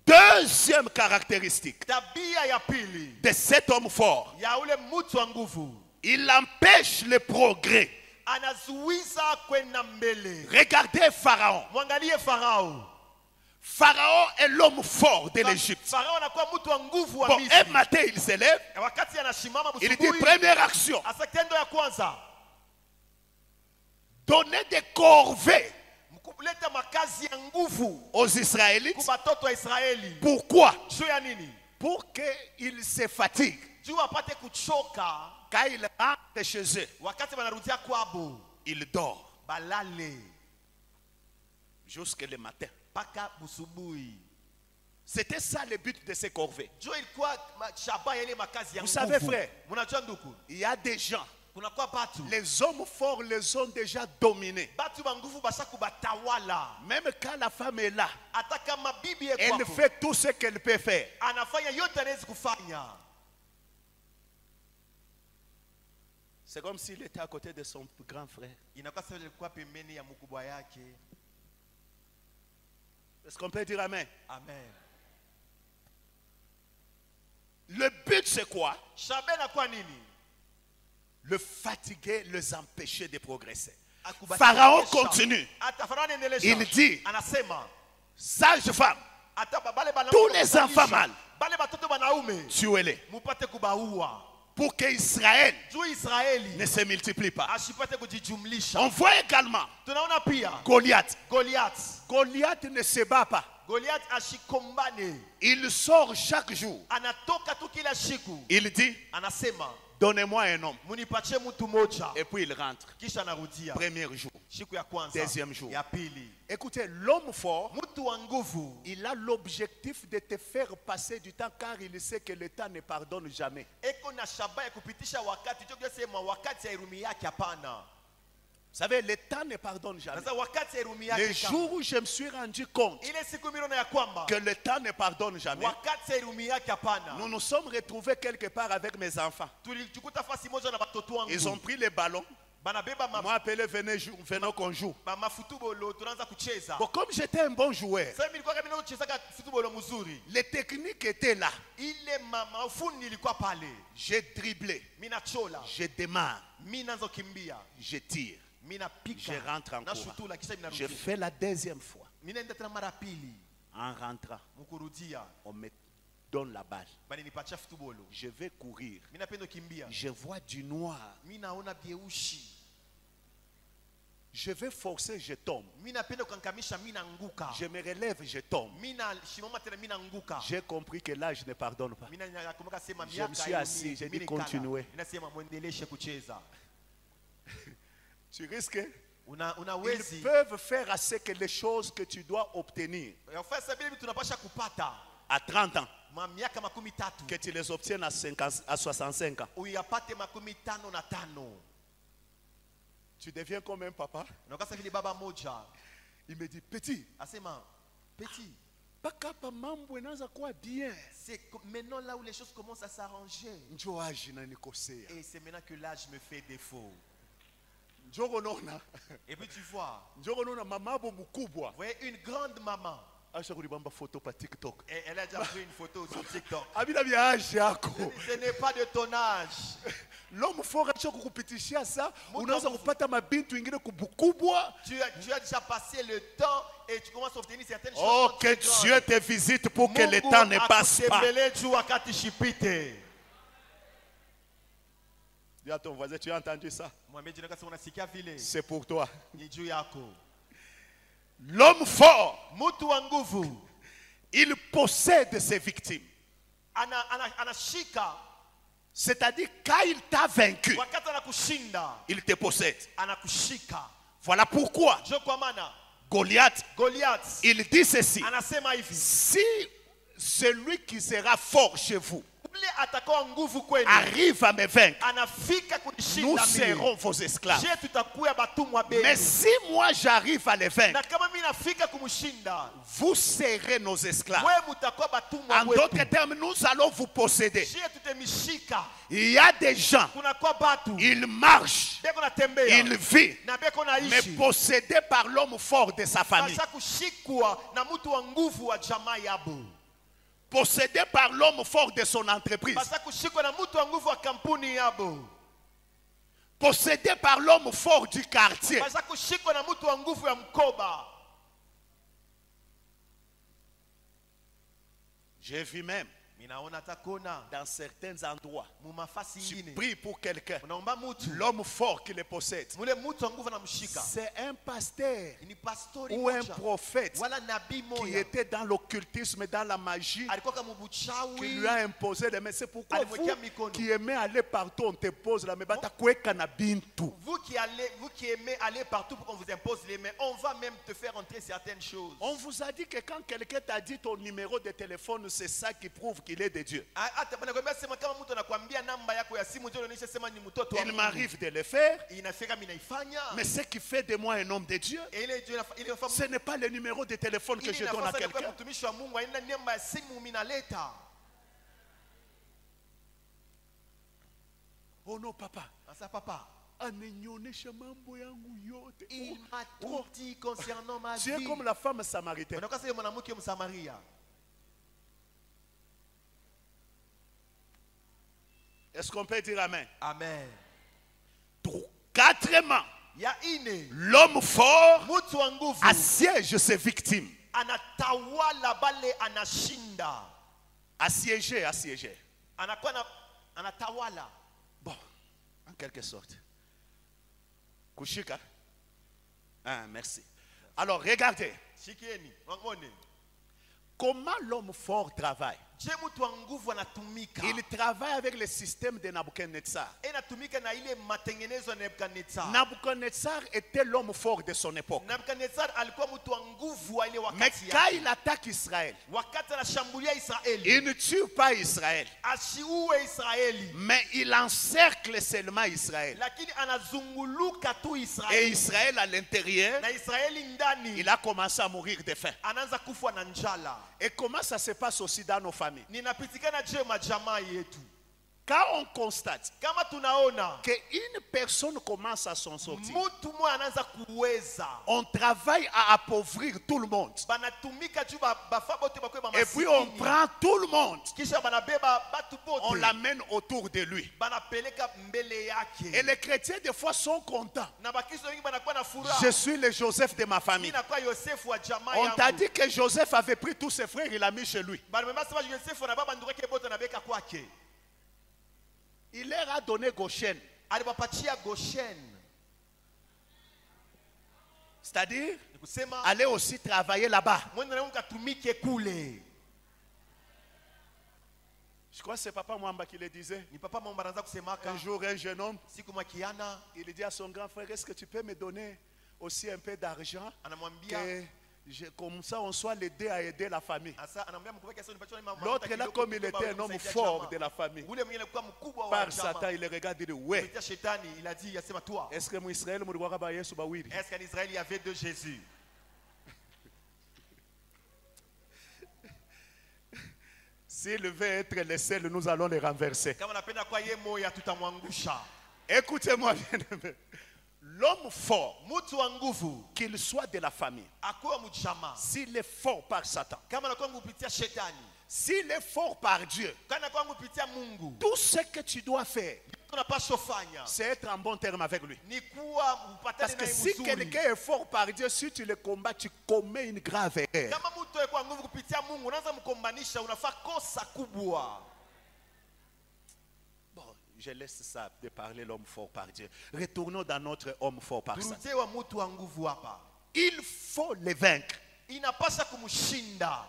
Deuxième caractéristique Tabia ya pili de cet homme fort, ya ule mtu wa nguvu, il empêche le progrès. anazuiza kwenda mbele. Regardez Pharaon. Mwangalie Farao. Pharaon est l'homme fort de l'Égypte. Farao anakuwa mtu wa nguvu wa Bon, Misri. un matin, il se lève, Na wakati anashimama il dit busubuhi, première action, asa tendo ya kwanza donner des corvées kuleta makazi ya nguvu aux Israélites. kwa batoto wa Israeli. Pourquoi? Juu ya nini? Pour qu'ils se fatiguent. Juu apate kuchoka Quand ils rentrent chez eux, wakati wanarudia kwabo, ils dorment balale jusqu'au matin. paka busubuhi. C'était ça le but de ces corvées. Juu ilikuwa shaba ya ile makazi ya Vous nguvu. savez, frère, Mnajua ndugu, il y a des gens, kunakuwa batu les hommes forts les ont déjà dominés. batu ba nguvu basha kubatawala. Même quand la femme est là, Hata kama bibi yako elle fait tout ce qu'elle peut faire. anafanya yote anaweza kufanya. C'est comme s'il était à côté de son grand frère. Inakuwa sasa ilikuwa pembeni ya mkubwa yake. Est-ce qu'on peut dire amen? Amen. Le but c'est quoi? Shabe na kwa nini? Le fatiguer, les empêcher de progresser. Akubatisha. Pharaon continue. Ata Farao anaendelea. Il dit, anasema sage femme, ata bale bana tous les enfants mâles, bale batoto banaume tuez-les. mupate kubaua. Pour que Israël Juu Israeli ne se multiplie pas. asipate kujijumlisha. On voit également Tunaona pia Goliath. Goliath. Goliath ne se bat pas. Goliath ashikombane. Il sort chaque jour. Anatoka tu kila siku. Il dit, Anasema donnez-moi un homme. munipatie mtu moja. Et puis il rentre. Kisha anarudia. Premier jour. Siku ya kwanza. Deuxième jour. Ya pili. Écoutez, l'homme fort, Mtu wa nguvu il a l'objectif de te faire passer du temps car il sait que le temps ne pardonne jamais. eko na shaba ya kupitisha wakati. Juu sema wakati hairumi yake hapana. Vous savez, le temps ne pardonne jamais. Sasa wakati hairumi Le yake jour où je me suis rendu compte ile siku miliona ya kwamba que le temps ne pardonne jamais, wakati hairumi yake hapana. nous nous sommes retrouvés quelque part avec mes enfants. Tulijikuta fasi moja na batoto wangu. Ils ont pris les ballons. Banabeba Ils m'ont appelé, venez qu'on joue. mafutubolo tunaanza kucheza. Bon, comme j'étais un bon joueur, Sasa mimi nilikuwa kama kucheza futubolo mzuri. les techniques étaient là. Ile mafundi nilikuwa pale. J'ai dribblé, Mimi nachola. je démarre, Mimi naanza kimbia. je tire, Mimi napika. je rentre en Na courant. shutula kisha mimi Je narudi. fais la deuxième fois. Mimi naenda tena mara pili. En rentrant, Mkurudia. on me donne la balle. Bani nipatia futubolo. Je vais courir. Mimi napenda kimbia. Je vois du noir. Mimi naona bieushi. Je vais forcer, je tombe. Mimi napenda kukankamisha, mimi naanguka. Je me relève, je tombe. Mimi na shimama tena mimi naanguka. J'ai compris que l'âge ne pardonne pas. Mimi nakumbuka sema Je miaka me suis assis, j'ai dit continuez. Inasema muendeleshe kucheza. Tu risques. Ils Unawezi. peuvent faire à ce que les choses que tu dois obtenir Yafasa bila tunapasha kupata. à 30 ans, Miaka 13. que tu les obtiennes à 50, à 65 ans. Uyapate 55. Tu deviens comme un papa. Na kasa vile baba moja Il me dit, petit, asema petit, papa mambo inaanza kuwa bien. c'est maintenant là où les choses commencent à s'arranger. Njoo age na nikosea. Et c'est maintenant que l'âge me fait défaut. Njoo unaona. Et puis tu vois, Njoo unaona mamabo mkubwa. vous voyez une grande maman. Acha kulibamba photo pa TikTok. Et elle a déjà pris une photo sur TikTok. Abila vya age yako. Ce n'est pas de ton âge. L'homme fort acha kukupitishia ça, Mtu unaanza mfu- kupata mabintu ingine kubukubwa. Tu as déjà passé le temps et tu commences à obtenir certaines choses. Oh, quand que tu es grand. Dieu te visite pour que le Mungu temps ne passe pas. akutembelee juu wakati shipite. Dis à ton voisin, tu as entendu ça? Mwambie jina kama unasikia vile C'est pour toi. ni juu yako. L'homme fort, Mtu wa nguvu il possède ses victimes. anashika C'est-à-dire, quand il t'a vaincu, wakati anakushinda il te possède. anakushika. Voilà pourquoi Jo kwa maana Goliath, Goliath il dit ceci. anasema hivi, Si celui qui sera fort chez vous ule atakuwa nguvu kwenu arrive à me vaincre, anafika nous kunishinda serons vos esclaves. je tutakuwa batumwa Mais benu. si moi j'arrive à les vaincre, Na kama mimi nafika kumshinda vous serez nos esclaves. wewe mutakuwa batumwa En d'autres wetu. termes, nous allons vous posséder. Je tutemishika. Il y a des gens, Kunakuwa batu ils marchent, beko natembea ils vivent, na beko mais naishi possédés par l'homme fort de sa famille. basa kushikwa na mtu wa nguvu wa jamaa yabo, Possédés par l'homme fort de son entreprise. basa kushikwa na mtu wa nguvu wa kampuni yabo, Possédés par l'homme fort du quartier. basa kushikwa na mtu wa nguvu ya mkoba. J'ai vu même Minaona takona dans certains endroits, mumafasi tu ingine pries pour quelqu'un, unaomba mtu l'homme fort qui le possède, mule mtu wa nguvu anamshika, c'est un pasteur ni pastori ou un moja prophète wala nabii qui moja était dans l'occultisme, dans la magie, alikuwa kama qui mbuchawi lui a imposé les mains. C'est pourquoi Alimwekea vous mikono. qui aimez aller partout, on te pose la main. Bata kweka na bintu. Vous qui aimez aller partout pour qu'on vous impose les mains, on va même te faire entrer certaines choses. On vous a dit que quand quelqu'un t'a dit ton numéro de téléphone, c'est ça qui prouve qu'il est de Dieu. Hata banakwambia sema kama mtu anakuambia namba yako ya simu ndio unaonyesha sema ni mtoto wa Il Mungu. m'arrive de le faire, Inafika mimi naifanya. mais ce qui fait de moi un homme de Dieu, Et ile ndio ile inafanya ce n'est pas le numéro de téléphone que je donne à quelqu'un. mtumishi wa Mungu aina namba ya simu mimi naleta. Oh non, papa. Sasa papa, Ananionyesha mambo yangu yote. il m'a tout dit concernant ma Tu es vie. comme la femme samaritaine. Unakuwa sasa mwanamke Msamaria. Est-ce qu'on peut dire amen? Amen. Quatrièmement, Ya ine, l'homme fort mtu wa nguvu assiège ses victimes. anatawala bale anashinda. Assiéger, assiéger. Anakuwa anatawala. Bon, en quelque sorte. Kushika. Ah, merci. Alors, regardez. Shikieni, wangone. Comment l'homme fort travaille. Je mtu wa nguvu anatumika. Il travaille avec le système de Nabucodonosor. Anatumika na ile matengenezo ya Nebukadnezar. Nabucodonosor était l'homme fort de son époque. Nebukadnezar alikuwa mtu wa nguvu wa ile Mais wakati quand yake. il attaque Israël, Wakati anashambulia Israeli, il ne tue pas Israël, asiue Israeli, mais il encercle seulement Israël. lakini anazunguluka tu Et Israeli. Israël à l'intérieur, Na Israeli ndani il a commencé à mourir de faim. anaanza kufa na njala. Et comment ça se passe aussi dans nos familles? Ninapitikana je majamaa yetu. Quand on constate Kama tunaona qu'une personne commence à s'en sortir, mtu mmoja anaanza kuweza, on travaille à appauvrir tout le monde. banatumika juu bafa bote bakwe ba Et puis on masikini. prend tout le monde, Kisha banabeba batu on bote l'amène autour de lui. banapeleka mbele Et yake. les chrétiens des fois sont contents. Na bakristo wengi banakuwa na Je furaha. suis le Joseph de ma famille. Mimi nakuwa Yosefu wa jamaa On t'a yangu. dit que Joseph avait pris tous ses frères, il l'a mis chez lui. Banamema sema Yosefu na baba ndugu yake bote anabeka kwake. Il leur a donné Goshen. Aliwapatia Goshen. C'est-à-dire, Ni kusema aller aussi travailler là-bas. mwende na mkatumike kule. Je crois que c'est Papa Mwamba qui le disait. Ni papa mama anaanza kusemaka Un jour, un jeune homme, siku makiana il dit à son grand frère, est-ce que tu peux me donner aussi un peu d'argent anamwambia que comme ça on soit les deux à aider la famille. asa anamwambia mkubwa kiasi nipatie mama. L'autre là, comme il était un homme fort de la famille, Ule mwenye alikuwa mkubwa wa par Satan, jamaa. il le regarde et dit, ouais, Kupitia shetani il a dit yasema toi. est-ce que mon Israël m'a dit, bah, Yesu, bah, oui. Est-ce qu'en Israël il y avait deux Jésus? S'il veut être le seul, nous allons le renverser. Kama napenda kwa yeye moya tutamwangusha. Écoutez-moi bien. L'homme fort, Mtu wa nguvu qu'il soit de la famille, akuwa mjamaa. s'il est fort par Satan, Kama nakuwa kupitia shetani, s'il est fort par Dieu, kana kwa kupitia Mungu, tout ce que tu dois faire, tunapaswa fanya c'est être en bon terme avec lui. ni kuwa Parce upatane que naye si mzuri. quelqu'un est fort par Dieu, si tu le combats, tu commets une grave erreur. Kama mtu yuko kwa nguvu kupitia Mungu, unaanza mkombanisha, unafaa kosa kubwa. Bon, je laisse ça de parler l'homme fort par Dieu. Retournons dans notre homme fort par Satan. Turudie wa mtu wa nguvu hapa. Il faut le vaincre Inapasha kumshinda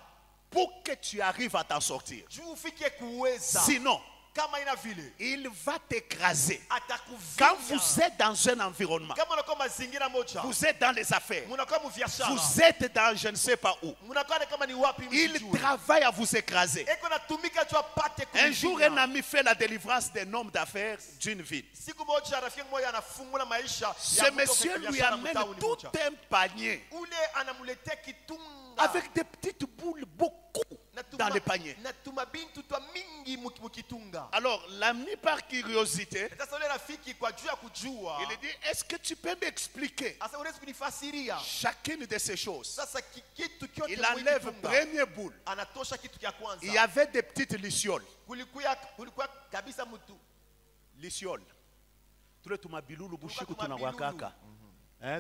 pour que tu arrives à t'en sortir. juu ufike kuweza. Sinon, Kama ina vile il va t'écraser. atakuvinya. Quand vous êtes dans un environnement, Kama unakuwa mazingira moja, vous êtes dans les affaires, munakuwa mubiashara, vous êtes dans je ne sais pas où, munakuwa kama ni wapi il msijue. travaille à vous écraser. Eko natumika tu apate Un jour, kuvinya. un ami fait la délivrance d'un homme d'affaires d'une ville. Siku moja rafiki mmoja anafungula maisha ya Ce mtu monsieur kwenye lui biashara amène mtaani tout moja. un panier Ule anamuletea kitunga avec des petites boules, beaucoup dans le panier. na tumabintu twa mingi mukitunga. Alors, l'ami par curiosité, Sasa ule rafiki kwa juu ya kujua, il dit, est-ce que tu peux m'expliquer sasa unaweza kunifasiria chacune de ces choses? sasa kitu kyote Il enlève mwikitunga, première boule. anatosha kitu cha kwanza. Il y avait des petites lucioles. kulikuwa kabisa mtu Lucioles. Tule tumabilulu bushiku tumabilulu. tunawakaka.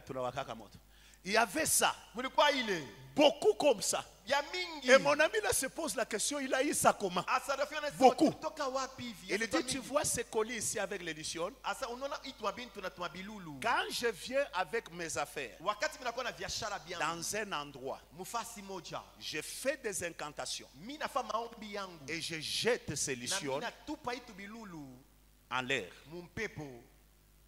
Tunawakaka moto. Il y avait ça. mulikuwa ile Beaucoup comme ça. ya mingi. Et mon ami là se pose la question, il a eu ça comment? Asa rafiki anasema Beaucoup. kutoka wapi hivi? Il Asa dit, tu mingi. vois ces colis ici avec les lucioles? Asa unaona hii tumabintu na tumabilulu. Quand je viens avec mes affaires Wakati mnakuwa na biashara bia dans un endroit, mufasi moja, je fais des incantations mimi nafa maombi yangu et je jette ces na mimi lucioles natupa hii tubilulu en l'air. mumpepo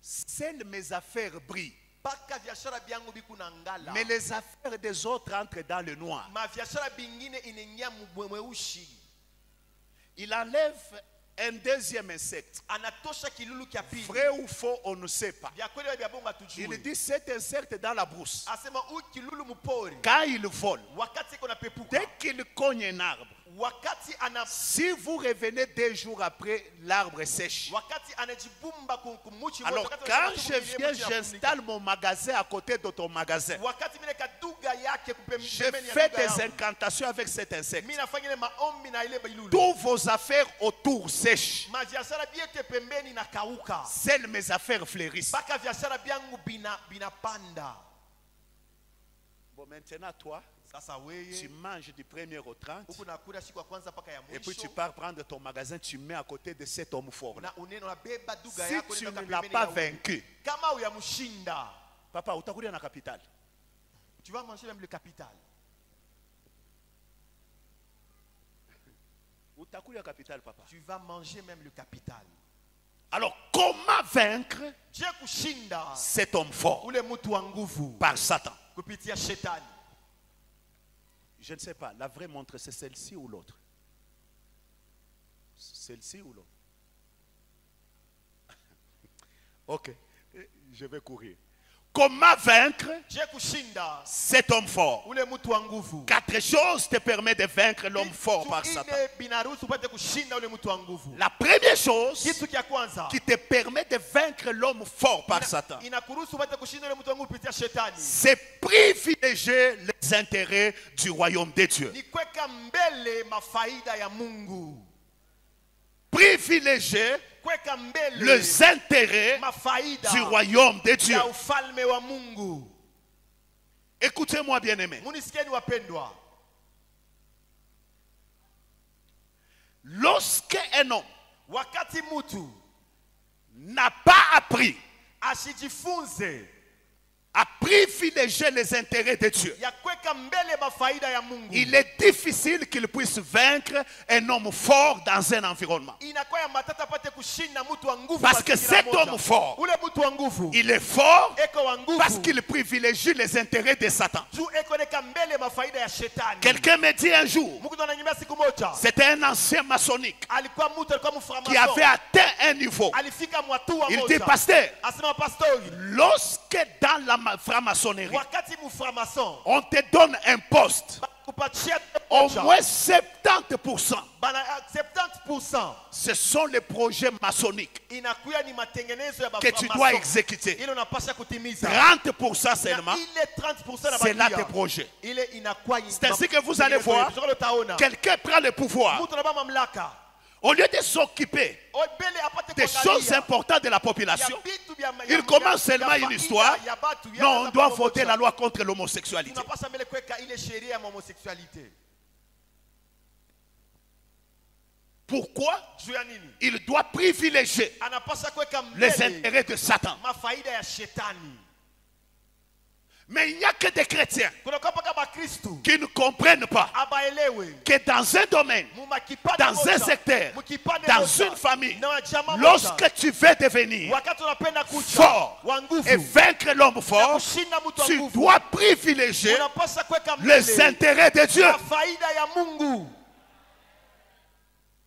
Seules mes affaires brillent, paka biashara byangu bikuna ngala. mais les affaires des autres entrent dans le noir. Ma biashara bingine inaingia mweushi. Il enlève un deuxième insecte. Anatosha kilulu kia pili. Vrai ou faux, on ne sait pas. Vya kweli vya bongo Il hatujui. dit cet insecte dans la brousse. Asema huyu kilulu mpori. Quand il vole, Wakati iko na pepuka. dès qu'il cogne un arbre, Wakati ana si vous revenez 2 jours après, l'arbre sèche. wakati anajibumba kumuchi Alors wakati quand anataka je kufikiria viens, mchi ya j'installe mon magasin à côté de ton magasin. wakati mimi kaduga yake Je pembeni ya fais duga des yangu. incantations avec cet insecte. Mimi nafanya ile maombi na ile bilulu. Tous vos affaires autour sèchent. Mabiashara bietu pembeni na kauka. Seules mes affaires fleurissent. Baka biashara byangu binapanda. Bon, maintenant, toi, Sasa tu weye manges du 1er au 30. huku nakula siku ya kwanza mpaka ya Et puis tu mwisho. pars prendre ton magasin, tu mets à côté de cet homme fort. Na uneno beba duga Si yako tu nenda ne l'as pembeni pas ya huyu. vaincu, Kama uyamshinda, papa, utakulia na capital. tu vas manger même le capital. Utakulia capital, papa. Tu vas manger même le capital. Alors, comment vaincre Je kushinda cet homme fort ule mtu wa nguvu par Satan? kupitia shetani. Je ne sais pas, la vraie montre, c'est celle-ci ou l'autre? Celle-ci ou l'autre? Ok, je vais courir. Comment vaincre Je kushinda cet homme fort? ule mtu wa nguvu. 4 choses te permettent de vaincre l'homme fort Kitu par Satan. ine binaruhusu upate kushinda ule mtu wa nguvu. La première chose Kitu kia kwanza qui te permet de vaincre l'homme fort par Satan, inakuruhusu upate kushinda ule mtu wa nguvu kupitia shetani. c'est privilégier les intérêts du royaume de Dieu. Ni kweka mbele mafaida ya Mungu. Privilégier Kweka mbele les intérêts mafaida du royaume de Dieu. ya ufalme wa Mungu. Écoutez-moi, bien-aimés. Munisikieni wapendwa. Lorsque un homme Wakati mtu n'a pas appris asijifunze à privilégier les intérêts de Dieu, ya kweka mbele mafaida ya Mungu, il est difficile qu'il puisse vaincre un homme fort dans un environnement. inakuwa ya matata apate kushinda mtu wa nguvu. Parce que mazingira cet moja. homme fort, Ule mtu wa nguvu il est fort eko wa nguvu parce qu'il privilégie les intérêts de Satan. juu eko neka mbele mafaida ya shetani. Quelqu'un me dit un jour, Mungu ananyimia siku moja, c'était un ancien maçonnique alikuwa mtu alikuwa qui mframason, avait atteint un niveau. alifika mwatua Il dit, moja, pasteur, asema pastori, lorsque dans la franc-maçonnerie, wakati mframason on te donne un poste, kupatia au moja, moins 70%, bana 70% ce sont les projets maçonniques inakuya ni matengenezo ya que tu dois baframason. exécuter. Ile unapasha kutimiza 30% na seulement, ile 30% na c'est là bakia tes projets. ile inakuwa C'est ainsi que vous allez voir, quelqu'un prend le pouvoir. mtu anabeba mamlaka Au lieu de s'occuper obele apate des choses importantes de la population, il commence seulement une histoire. Non, on doit voter la loi contre l'homosexualité. tunapasha mbele kweka ile sheria ya homosexualité. Pourquoi? Juu ya nini? Il doit privilégier Anapasha kweka les mbele intérêts de Satan. mafaida ya shetani. Mais il n'y a que des chrétiens kunakuwa mpaka bakristu qui ne comprennent pas abaelewe que dans un domaine, mumakipande dans moja, un secteur, mukipande dans moja, une famille, na jamaa moja, lorsque tu veux devenir wakati unapenda kucha fort wa nguvu et vaincre l'homme na fort, kushinda mtu wa tu nguvu, dois privilégier unapaswa kuweka les mbele intérêts de Dieu. na faida ya Mungu.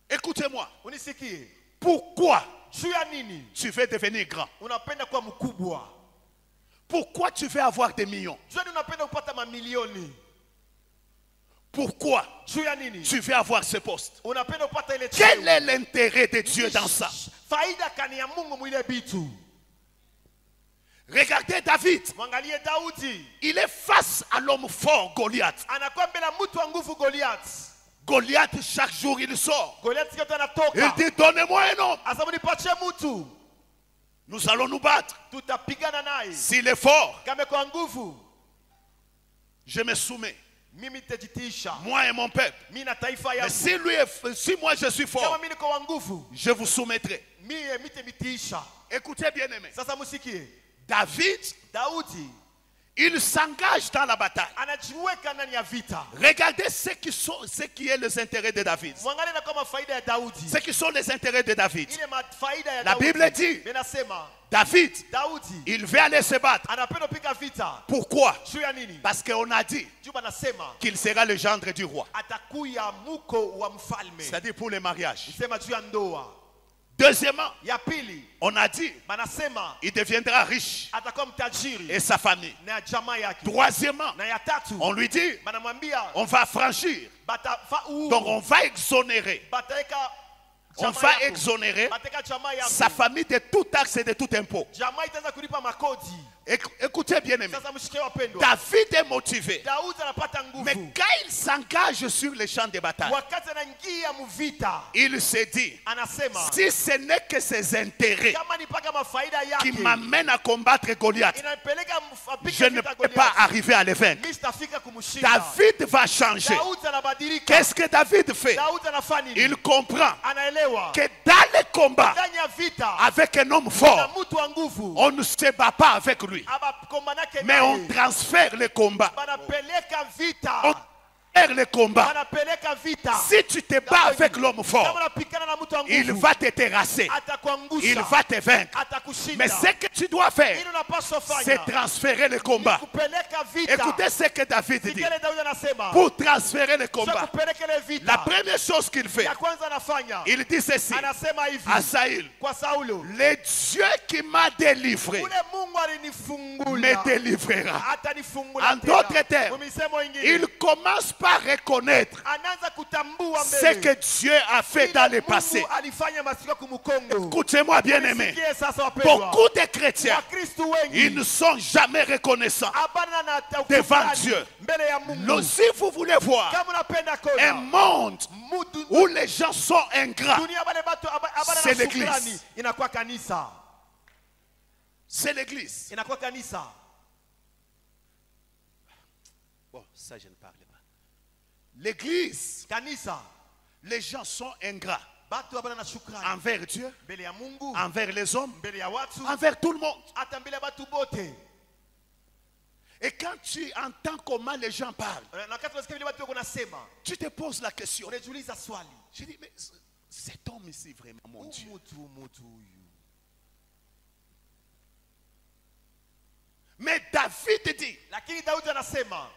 Écoutez-moi, Unisikie, pourquoi juu ya nini tu veux devenir grand? unapenda kuwa mkubwa? Pourquoi tu veux avoir des millions? Juu ya nini unapenda kupata mamilioni? Pourquoi Juu ya nini tu veux avoir ce poste? unapenda kupata ile Quel cheo? est l'intérêt de Dieu dans ça? Faida kani ya Mungu mwile bitu. Regardez David, Mwangalie Daudi, il est face à l'homme fort Goliath. anakuwa mbele ya mtu wa nguvu Goliath. Goliath, chaque jour il sort. Goliath yote Il anatoka, dit, donnez-moi un homme. asabu nipatie mtu, Nous allons nous battre. tutapigana naye. S'il est fort, Kama kwa nguvu, je me soumets. mimi nitajitiisha, Moi et mon peuple. mimi na taifa Mais yangu. si moi je suis Kama fort, mimi niko wa nguvu, je vous soumettrai. mimi mitemitiisha. Écoutez bien aimé. Sasa musikie, David, Daudi il s'engage dans la bataille. anajiweka ndani ya vita. Regardez ce qui est les intérêts de David. Mwangalie na kama faida ya Daudi, Ce qui sont les intérêts de David. ile faida ya La Daudi. Bible dit, Inasema David, Daudi il veut aller se battre. anapenda kupiga vita. Pourquoi? Juu ya nini? Parce qu'on a dit Juu anasema qu'il sera le gendre du roi. atakuya muko wa mfalme. C'est-à-dire pour les mariages. Sema juu ya ndoa. Deuxièmement, Ya pili, on a dit banasema il deviendra riche atakuwa mtajiri et sa famille. na jamaa yake. Troisièmement, Na ya tatu, on lui dit banamwambia on va franchir. batafa Donc on va exonérer. bataweka On jamaa va yako. exonérer Bataweka jamaa yako. sa famille de tout taxe et de tout impôt. Jamaa itaanza kulipa makodi. Écoutez bien aimé. Sasa mshike wapendwa, David est motivé. Daudi anapata Mais nguvu quand il s'engage sur les champs de bataille, wakati anaingia muvita. il se dit, Anasema si ce n'est que ses intérêts kama ni paka mafaida qui yake m'amènent à combattre Goliath, inapeleka je ne peux pas arriver à les vaincre. mimi sitafika kumshinda. David va changer. Daudi anabadilika. Qu'est-ce que David fait? Daudi anafanya nini? Il comprend Anaelewa que dans les combats ndani ya vita avec un homme na fort, mtu wa nguvu on ne se bat pas avec lui, abakombanake mais on transfère les combats. banapeleka On vita, transfère les combats. banapeleka vita. Si tu te bats avec l'homme Kama fort, unapigana na mtu wa il nguvu va te terrasser, il atakuangusha, va te vaincre. atakushinda. Mais ce que tu dois faire, Ili unapaswa c'est fanya transférer le combat. kupeleka vita. Écoutez ce que David dit. Sikele Daudi anasema Pour transférer le sio combat, kupeleka ile la vita. première chose qu'il fait, Ya kwanza anafanya il dit ceci anasema hivi à Saül: kwa Saulo, le Dieu qui m'a délivré ule Mungu me alinifungula délivrera. atanifungula En d'autres tena. termes, Kwa misemo ingine, il commence par reconnaître anaanza kutambua ce mbele que Dieu a fait Ile dans le Mungu passé. alifanya masika kumkongo. Écoutez-moi bien aimé, Sikie sasa wapendwa, beaucoup de chrétiens, Wakristo ils wengi ne sont jamais reconnaissants abana na devant taukulani Dieu. mbele ya Mungu. Si vous voulez voir Kama unapenda un kona monde mudu où les gens sont ingrats, dunia bale batu abana C'est na l'église. shukrani, inakuwa kanisa, c'est l'église. inakuwa kanisa. Bon, ça je ne parle pas. L'église, Kanisa les gens sont ingrats batu abana na shukrani envers Dieu, mbele ya Mungu, envers les hommes, mbele ya watu, envers tout le monde. hata mbele ya batu bote. Et quand tu entends comment les gens parlent, Na wakati unasikia vile watu wako nasema, tu te poses la question. unajiuliza swali, Je dis, mais cet homme ici, vraiment, mon Dieu. mutu huyu. Mais David dit, Lakini Daudi anasema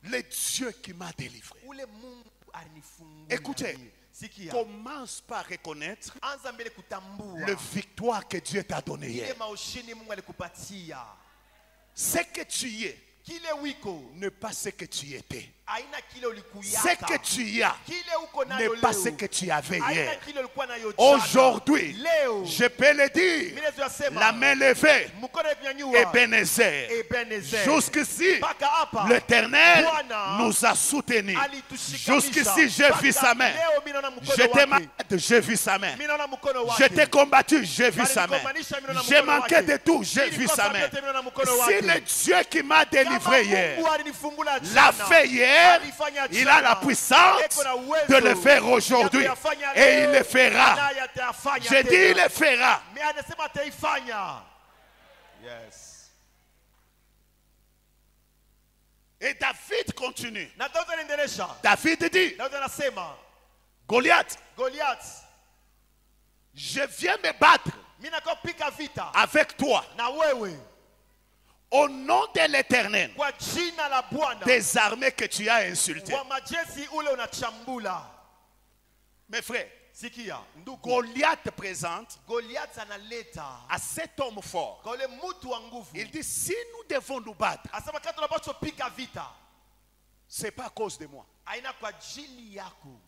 le Dieu qui m'a délivré. ule Mungu alinifungua. Écoutez, Sikia, commence par reconnaître anza mbele kutambua le victoire que Dieu t'a donné ile hier. maushindi Mungu alikupatia. Ce que tu y es, Kile wiko n'est pas ce que tu étais. aina kile Ce ulikuyaka. que tu y as, Kile uko n'est nayo pas leo. ce que tu avais Aina hier. kile ulikuwa nayo jana. Aujourd'hui, Leo je peux le dire, mimi nasema la main levée, mkono umenyanyua. Ebenezer. Ebenezer. Jusqu'ici, Mpaka hapa l'Éternel Bwana nous a soutenus. alitushikanisha. Jusqu'ici, j'ai vu sa main. Leo mimi naona mkono J'étais wake. malade, j'ai vu sa main. Mimi naona mkono wake. J'étais combattu, j'ai vu sa main. Alinigombanisha, mimi naona J'ai mkono manqué wake. de tout, j'ai vu Nilikosa sa main. vyote, mimi naona mkono Si wake. le Dieu qui m'a délivré Kama hier Mungu alinifungula l'a jana, fait hier, alifanya il jana, a la puissance eko na uwezo de le faire aujourd'hui. ya kuyafanya Et il leo, le fera. naye atayafanya Je dis, tena. il le fera. Mais anasema ataifanya. Yes. Et David continue. Na Daudi anaendelesha. David dit, Daudi anasema, Goliath, Goliath, je viens me battre mimi nakopika vita avec toi na wewe au nom de l'Éternel, kwa jina la Bwana des armées que tu as insultées. wa majeshi ule unachambula. Mes frères, Sikia, ndugu, Goliath présente Goliath analeta à cet homme fort. kwa ule mtu wa nguvu. Il dit, si nous devons nous battre, Asema kati tunapaswa pika vita, ce n'est pas à cause de moi. haina kwa ajili yako.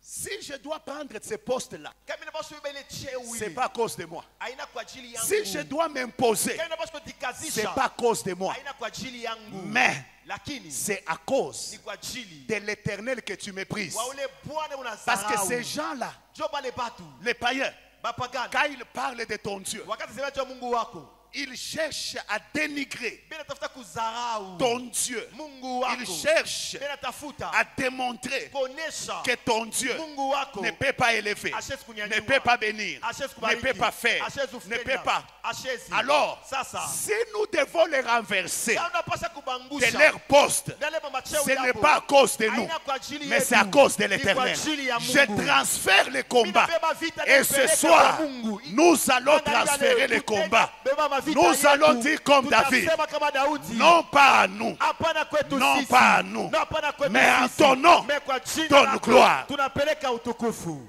Si je dois prendre ce poste-là, Kama inapaswa iba ile cheo ce n'est ile, pas à cause de moi. haina kwa ajili yangu. Si je dois m'imposer, Kama inapaswa ce n'est kujikazisha, pas à cause de moi. haina kwa ajili yangu. Mais Lakini c'est à cause ni kwa ajili de l'Éternel que tu méprises. wa ule Bwana Parce que unasahau. ces gens-là, Jo bale batu les païens, bapagani, quand ils parlent de ton Dieu, wakati sema jua Mungu wako, ils cherchent à dénigrer bila tafuta kudharau ton Dieu. Mungu Ils wako, cherchent bila tafuta à démontrer kuonesha que ton Dieu Mungu wako ne peut pas élever, hashezi ne kunyanyua, peut pas bénir, hashezi ne kubariki, peut pas faire, hashezi ne kufanya, peut pas. hashezi. Alors, Sasa si nous devons les renverser kama unapaswa de kubangusha leur poste, ndale mama cheo ce n'est yako, pas à cause de nous, haina kwa ajili mais yetu, c'est à cause de ni kwa l'Éternel. ajili ya Je Mungu. transfère les combats. Mimi nabeba vita Et ce nipeleke soir, kwa Mungu. nous allons Angalia transférer leo, les tutenda combats. beba mavita Nous yetu, allons dire comme David, tutasema kama Daudi, non pas à nous, hapana kwetu non sisi, pas à nous, na hapana kwetu mais en sisi, ton nom, mais kwa jina ton lako, gloire. tunapeleka utukufu.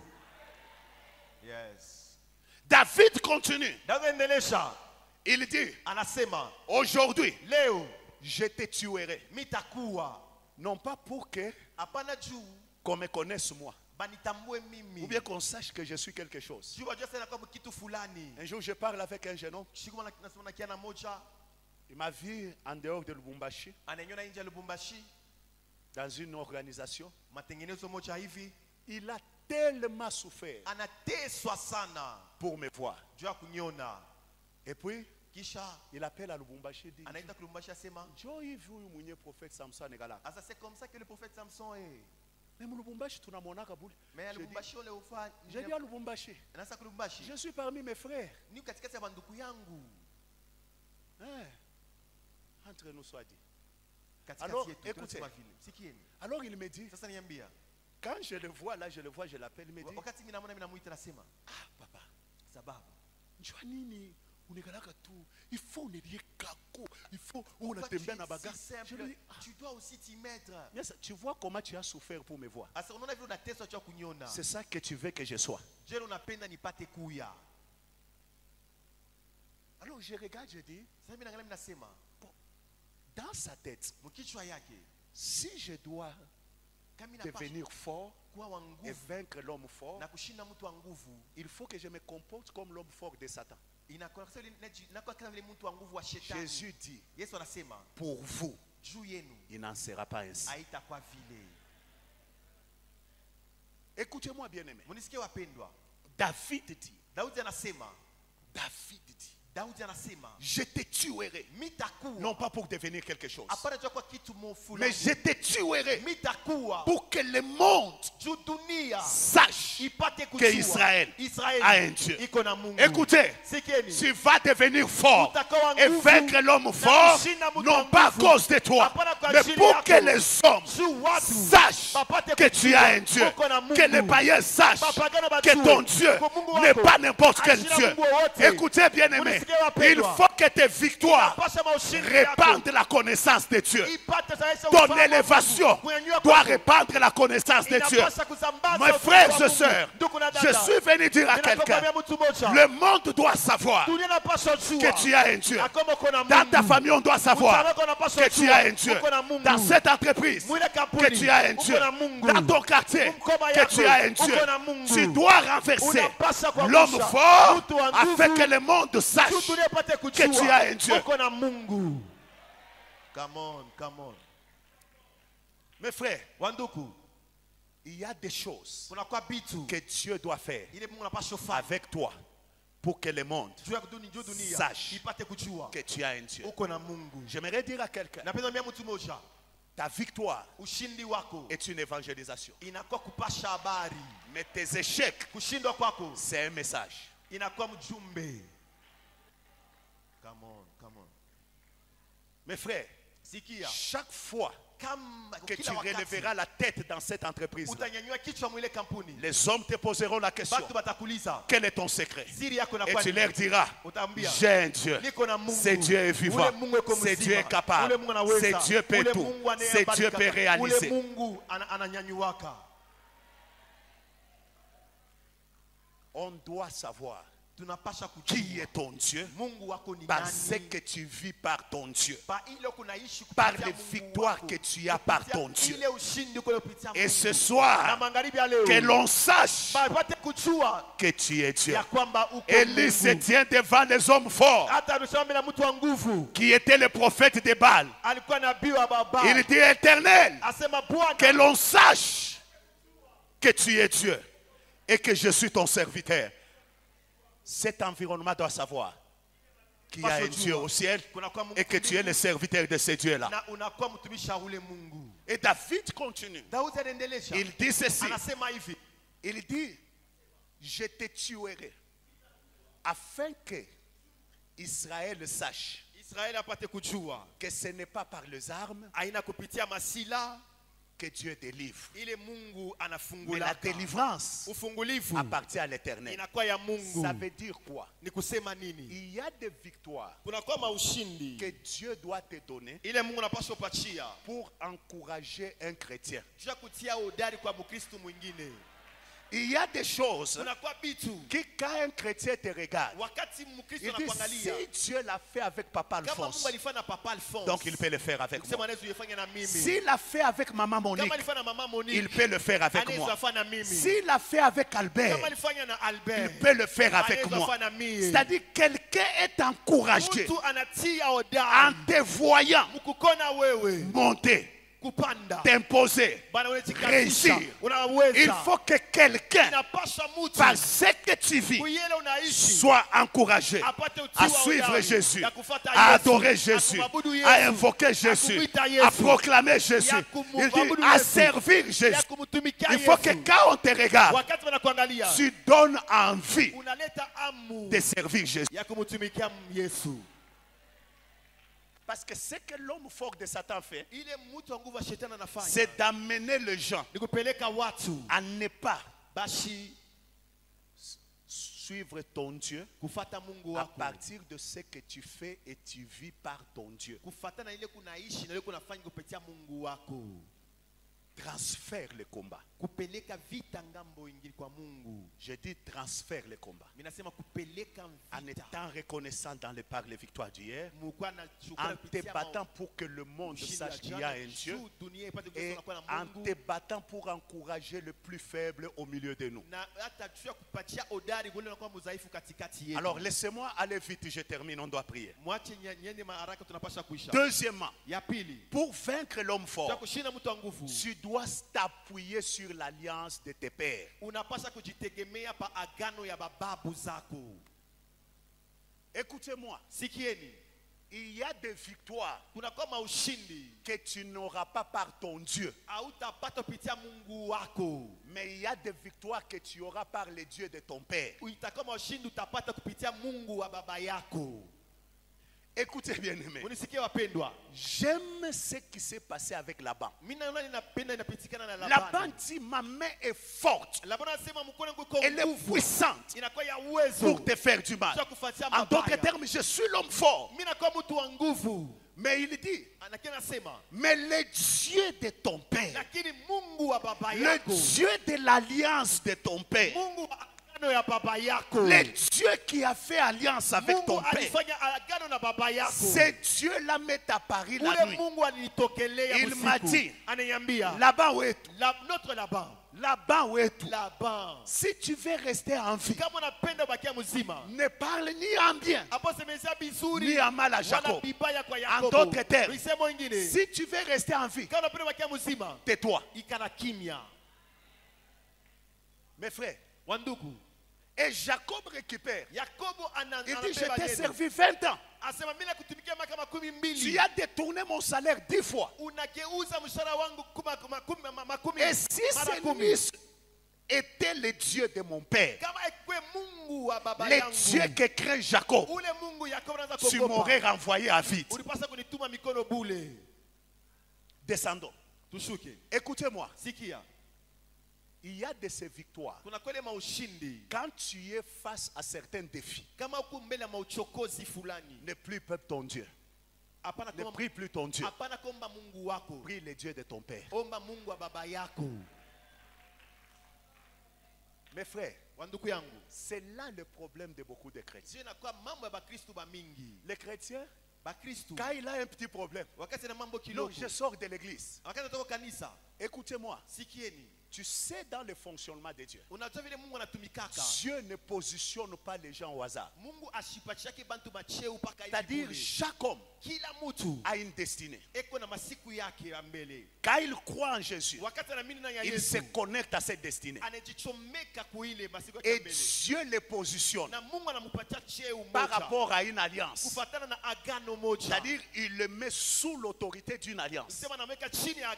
Yes. David continue. Daudi endelesha, Il dit, anasema aujourd'hui, leo je te tuerai. mitakuwa, Non pas pour que hapana juu qu'on me connaisse moi, banitambue mimi, ou bien qu'on sache que je suis quelque chose. juu wajua sana kama kitu fulani. Un jour, je parle avec un jeune homme. Siku nasema na kiana moja Il m'a vu en dehors de Lubumbashi, ananyona nje ya Lubumbashi, dans une organisation. matengenezo moja hivi, Il a tellement souffert anateswa sana pour me voir. juu ya kuniona. Et puis, Kisha il appelle à Lubumbashi et dit, anaita Lubumbashi asema, Joe, hivi huyu mwenye prophète Samson egala. asa c'est comme ça que le prophète Samson est. Même Lubumbashi tunamwonaka bule. Mais à Lubumbashi ole ufa, J'ai dit à Lubumbashi, anasa Lubumbashi, je suis parmi mes frères. ni katikati ya banduku yangu, Hein? Entre nous soit dit. katikati Alors, yetu écoutez. tunasema vile. Sikieni. Alors il me dit, Sasa niambia, quand je le vois, là je le vois, je l'appelle, il me dit, wakati mimi namuona mimi namuita nasema, ah papa, sababu njua nini unekalaka tu, il faut unelie kako, il faut pourquoi tu unatembea na es baga. si Je simple, lui dis, ah, tu dois aussi t'y mettre. mais ça, tu vois comment tu as souffert pour me voir. Asa unaona vile unateswa cha kuniona. C'est ça que tu veux que je sois. Je unapenda nipate kuya. Alors je regarde, je dis, Sasa mimi naangalia mimi nasema, dans sa tête, mkichwa yake si je dois kama inapaswa devenir fort kuwa wa et nguvu vaincre l'homme fort, na kushinda mtu wa nguvu, il faut que je me comporte comme l'homme fort de Satan. inakuwa kama vile mtu wa nguvu wa shetani. Jésus dit, Yesu anasema pour vous, juu yenu il n'en sera pas ainsi. haitakuwa vile. Écoutez-moi bien aimé. Munisikie wapendwa, David dit, Daudi anasema, David dit, Daudi anasema je te tuerai, mitakuwa, non pas pour devenir quelque chose, hapana jua kwa kitu mais fulani, je te tuerai mitakuwa pour que le monde juu dunia sache ipate que kujua Israël Israeli a un Dieu. iko na Mungu. Écoutez, Sikieni, tu vas devenir fort utakuwa et nguvu vaincre l'homme na fort, kushinda mtu wa non pas à nguvu. cause de toi, Hapana kwa mais ajili pour yako. que les hommes juu watu sachent wapate que tu as un kujua Dieu, uko na Mungu. que les païens sachent Wapagano que wajue ton Dieu kwa Mungu n'est wako. pas n'importe quel Ashina Dieu. Mungu wowote. Écoutez bien aimé, Munisikie wapendwa. il faut que tes victoires Inapaswa maushindi yako répandent la connaissance de Dieu. ipate sasa Ton ufahamu wa élévation Mungu. Kunyanyua doit kwako répandre la connaissance de Dieu. inapaswa kusambaza Mes ufahamu frères wa et Mungu. sœurs, Ndugu na je dada, suis venu dire à quelqu'un, ninakwambia mtu mmoja, le monde doit savoir dunia inapaswa jua que tu as un Dieu. ya kwamba uko na Dans Mungu. ta famille, on doit savoir Mtu wako anapaswa que tu jua as un Dieu. uko na Mungu. Dans cette entreprise, Mwile kampuni, que tu as un uko Dieu. na Mungu. Dans ton quartier, Mkoba que yako, tu as un Dieu. uko na Mungu. Tu dois renverser Unapaswa kuangusha l'homme fort mtu wa nguvu, afin que le monde sache juu dunia ipate que tu kujua as un Dieu. uko na Mungu. Come on, come on. Mes frères, Wanduku, il y a des choses kuna kwa bitu que Dieu doit faire ile Mungu anapaswa kufanya avec toi pour que le monde juu ya dunia sache ipate kujua que tu as un Dieu. uko na Mungu. J'aimerais dire à quelqu'un, Napenda mia mtu mmoja, ta victoire ushindi wako est une évangélisation. inakuwa kupasha habari, Mais tes échecs, kushindwa kwako c'est un message. inakuwa mjumbe. Come on, come on. Mes frères, Sikia, chaque fois que tu relèveras la tête dans cette entreprise. utanyanyua kichwa mwile kampuni. Les hommes te poseront la question. Batu batakuuliza, Quel est ton secret? siri yako na Et kwa tu nini? leur diras, Utaambia, j'ai un Dieu. niko na Mungu. C'est Dieu est vivant. Ule Mungu yuko C'est mzima. Dieu est capable. Ule Mungu anaweza. C'est Dieu peut Ule tout. Mungu C'est Dieu peut réaliser. Ule Mungu ananyanyuaka. On doit savoir Tunapasha qui kujua est ton Dieu Mungu wako ni parce nani. que tu vis par ton Dieu. Par ile kunaishi Par kupitia les Mungu victoires wako. que tu as par ton Kupitia Dieu. ile ushindi uko kupitia Et Mungu. ce Na soir, magharibi ya leo, que l'on sache bapate kujua que tu es Dieu. ya kwamba uko Élie se Mungu. tient devant les hommes forts Hata amesimama mbele ya mtu wa nguvu, qui étaient les prophètes de Baal. alikuwa nabii wa baba. Il dit, Éternel, Asema Bwana, que l'on sache que tu es Dieu et que je suis ton serviteur. Cet environnement doit savoir qu'il y a un Dieu au ciel et que tu es le serviteur de ce Dieu-là. na unakuwa mtumishi wa ule Mungu. Et David continue. Daudi anaendelesha. Il dit ceci. Anasema hivi, Il dit, je te tuerai afin que Israël sache Israeli apate kujua que ce n'est pas par les armes aina kupitia masila que Dieu délivre. ile Mungu Mais la anafungulaka. délivrance Ufungulivu appartient à l'Éternel. inakuwa ya Mungu. Ça veut dire quoi? Ni kusema nini? Il y a des victoires Kunakuwa maushindi que Dieu doit te donner ile Mungu anapaswa kupatia pour encourager un chrétien. juu ya kutia udari kwa Mkristo mwingine. Il y a des choses Kunakuwa bitu que quand un chrétien te regarde, wakati Mkristo il dit anakuangalia si Dieu l'a fait avec Papa kama Alphonse, Mungu alifanya papa Alphonse, donc il peut le faire avec kusema moi. anaweza kufanya na mimi. S'il l'a fait avec Maman Monique, Kama alifanya na mama Monique, il peut le faire avec anaweza moi. kufanya na mimi. S'il l'a fait avec Albert, Kama alifanya na il Albert, peut le faire avec anaweza moi. kufanya na mimi. C'est-à-dire quelqu'un est encouragé Mtu anatia en odari te voyant mkukona wewe monter, kupanda. t'imposer, Bana unajikatisha, réussir. unaweza. Il faut que quelqu'un, Inapaswa mtu par ce que tu vis, kuyele unaishi soit encouragé apate utiwa à suivre udari, Jésus, ya kufuata à Yesu, adorer ya Jésus, kumwabudu à Yesu, invoquer ya Jésus, kumwita à Yesu, proclamer Jésus. ya Il kumwabudu dit à Yesu, servir ya Jésus. kumtumikia Il faut que Yesu. quand on te regarde, Wakati wanakuangalia tu donnes envie unaleta amu de servir Jésus. ya kumtumikia Yesu. Parce que ce que l'homme fort de Satan fait, Ile mtu wa nguvu wa shetani anafanya c'est d'amener les gens ni kupeleka watu à ne pas bashi suivre ton Dieu kufata Mungu à wako, partir de ce que tu fais et tu vis par ton Dieu. kufatana ile kunaishi na ile kunafanya kupitia Mungu wako, Transfère le combat. kupeleka vita ngambo ingine kwa Mungu. Je dis transfère le combat. Mimi nasema kupeleka En vita étant reconnaissant par les victoires d'hier, Mungu na en shukrani te kupitia battant pour que le monde sache qu'il y a un Dieu, dunia ipate et kujua kuna en Mungu, te battant pour encourager le plus faible au milieu de nous. na hata juu ya kupatia odari kule na kwa mdhaifu katikati yetu. Alors laissez-moi aller vite, je termine, on doit prier. Mwache nyende haraka, tunapaswa kuisha. Deuxièmement, Ya pili, pour vaincre l'homme juu ya fort, kushinda mtu wa nguvu, tu dois t'appuyer sur l'alliance de tes pères. unapaswa kujitegemea pa agano ya bababu zako. Écoutez-moi, Sikieni, il y a des victoires kuna kama ushindi que tu n'auras pas par ton Dieu, hautapata kupitia Mungu wako, mais il y a des victoires que tu auras par les dieux de ton père. uitakama ushindi utapata kupitia Mungu wa baba yako. Écoutez bien aimé, Unisikie wapendwa, j'aime ce qui s'est passé avec Laban. mimi naona ninapenda inapitikana na Laban Labani. dit ma main est forte, Labani anasema mkono wangu uko elle est nguvu, puissante inakuwa ya uwezo pour te faire du mal. ya kufuatia En d'autres mabaya. termes, je suis l'homme fort. Mimi nakuwa mtu wa nguvu, Mais il dit, anakia nasema mais le Dieu de ton père, lakini Mungu wa baba le yako, Dieu de l'alliance de ton père, Mungu wa agano ya baba yako, le Dieu qui a fait alliance avec Mungu ton père, alifanya agano na baba yako. ce Dieu-là m'est apparu la Ule nuit. Mungu alinitokelea Il m'a usiku. dit, Ananiambia, Laban, où es-tu? notre Laban, Laban, où es-tu? Laban, Si tu veux rester en vie, kama unapenda bakia mzima, ne parle ni en bien, hapo semezea bizuri ni en mal à wala Jacob. bibaya kwa En Yakobo. d'autres termes, Misemo ingine, si tu veux rester en vie, kama unapenda bakia mzima, tais-toi. ikana kimya. Mes frères, Wandugu, et Jacob récupère. Yakobo Il dit, je anabeba t'ai neno. servi 20 ans. Asema mimi nakutumikia miaka Tu 12. as détourné mon salaire 10 fois. Unageuza mshahara wangu makumi Et si mara ce kumi. Nice était le Dieu de mon père, Kama ekwe Mungu wa baba le yangu, Dieu que craint Jacob, ule Mungu Yakobo anaanza tu kuogopa. m'aurais renvoyé à vide. Ulipasa kunituma mikono bule. Descendons. tushuke. Écoutez-moi. Sikia, Il y a de ces victoires. kuna kwele maushindi Quand tu es face à certains défis, kama uko mbele ya mauchokozi fulani. ne prie pas ton Dieu. Hapana Ne kuomba, prie plus ton Dieu. hapana kuomba Mungu wako. Prie le Dieu de ton Père. Omba Mungu wa baba yako. Mes frères, Wanduku yangu, c'est là le problème de beaucoup de chrétiens. sio inakuwa mambo ya bakristu ba mingi. Les chrétiens, Bakristu quand il a un petit problème, wakati na mambo non, kidogo, je sors de l'église. wakati natoka kanisa, Écoutez-moi. sikieni. Tu sais dans le fonctionnement de Dieu, Unajua vile Mungu anatumikaka. Dieu ne positionne pas les gens au hasard. Mungu ashipachake bantu macheu paka hivi C'est-à-dire, bure. chaque homme Kila mtu a une destinée. eko na masiku yake ya mbele. Quand il croit en Jésus, Wakati anaamini na ya il se Yesu, connecte à cette destinée. anajichomeka kuile masiku yake Et ya mbele. Dieu les positionne Na Mungu anampatia cheo par moja rapport à une alliance. kufatana na agano moja. C'est-à-dire, il le met sous l'autorité d'une alliance. Sema anaweka chini ya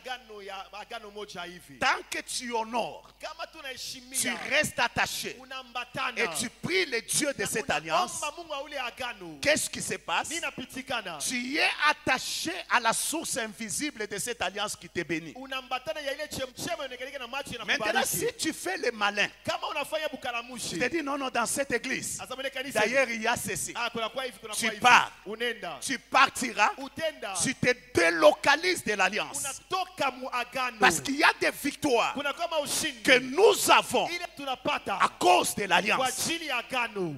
agano moja hivi. Tant que tu honores, Kama tu tunaheshimia, restes attaché unambatana et tu pries le Dieu de na cette unaomba alliance, Mungu wa ule agano, qu'est-ce qui se passe? nini napitikana? Tu es attaché à la source invisible de cette alliance qui te bénit. Unambatana ya ile chemchemo inakeleka na maji na Maintenant, si kubariki. tu fais le malin, Kama unafanya tu bukaramushi, te dis non, non, dans cette église, asa mele kanisa, d'ailleurs, il y a ceci. kuna kwa hivi, kuna Tu kwa hivi. pars. Unenda, Tu partiras, utenda, tu te délocalises de l'alliance. unatoka mu agano. Parce qu'il y a des victoires Kuna kama ushindi que nous avons ile tunapata à cause de kwa l'alliance. ajili ya agano.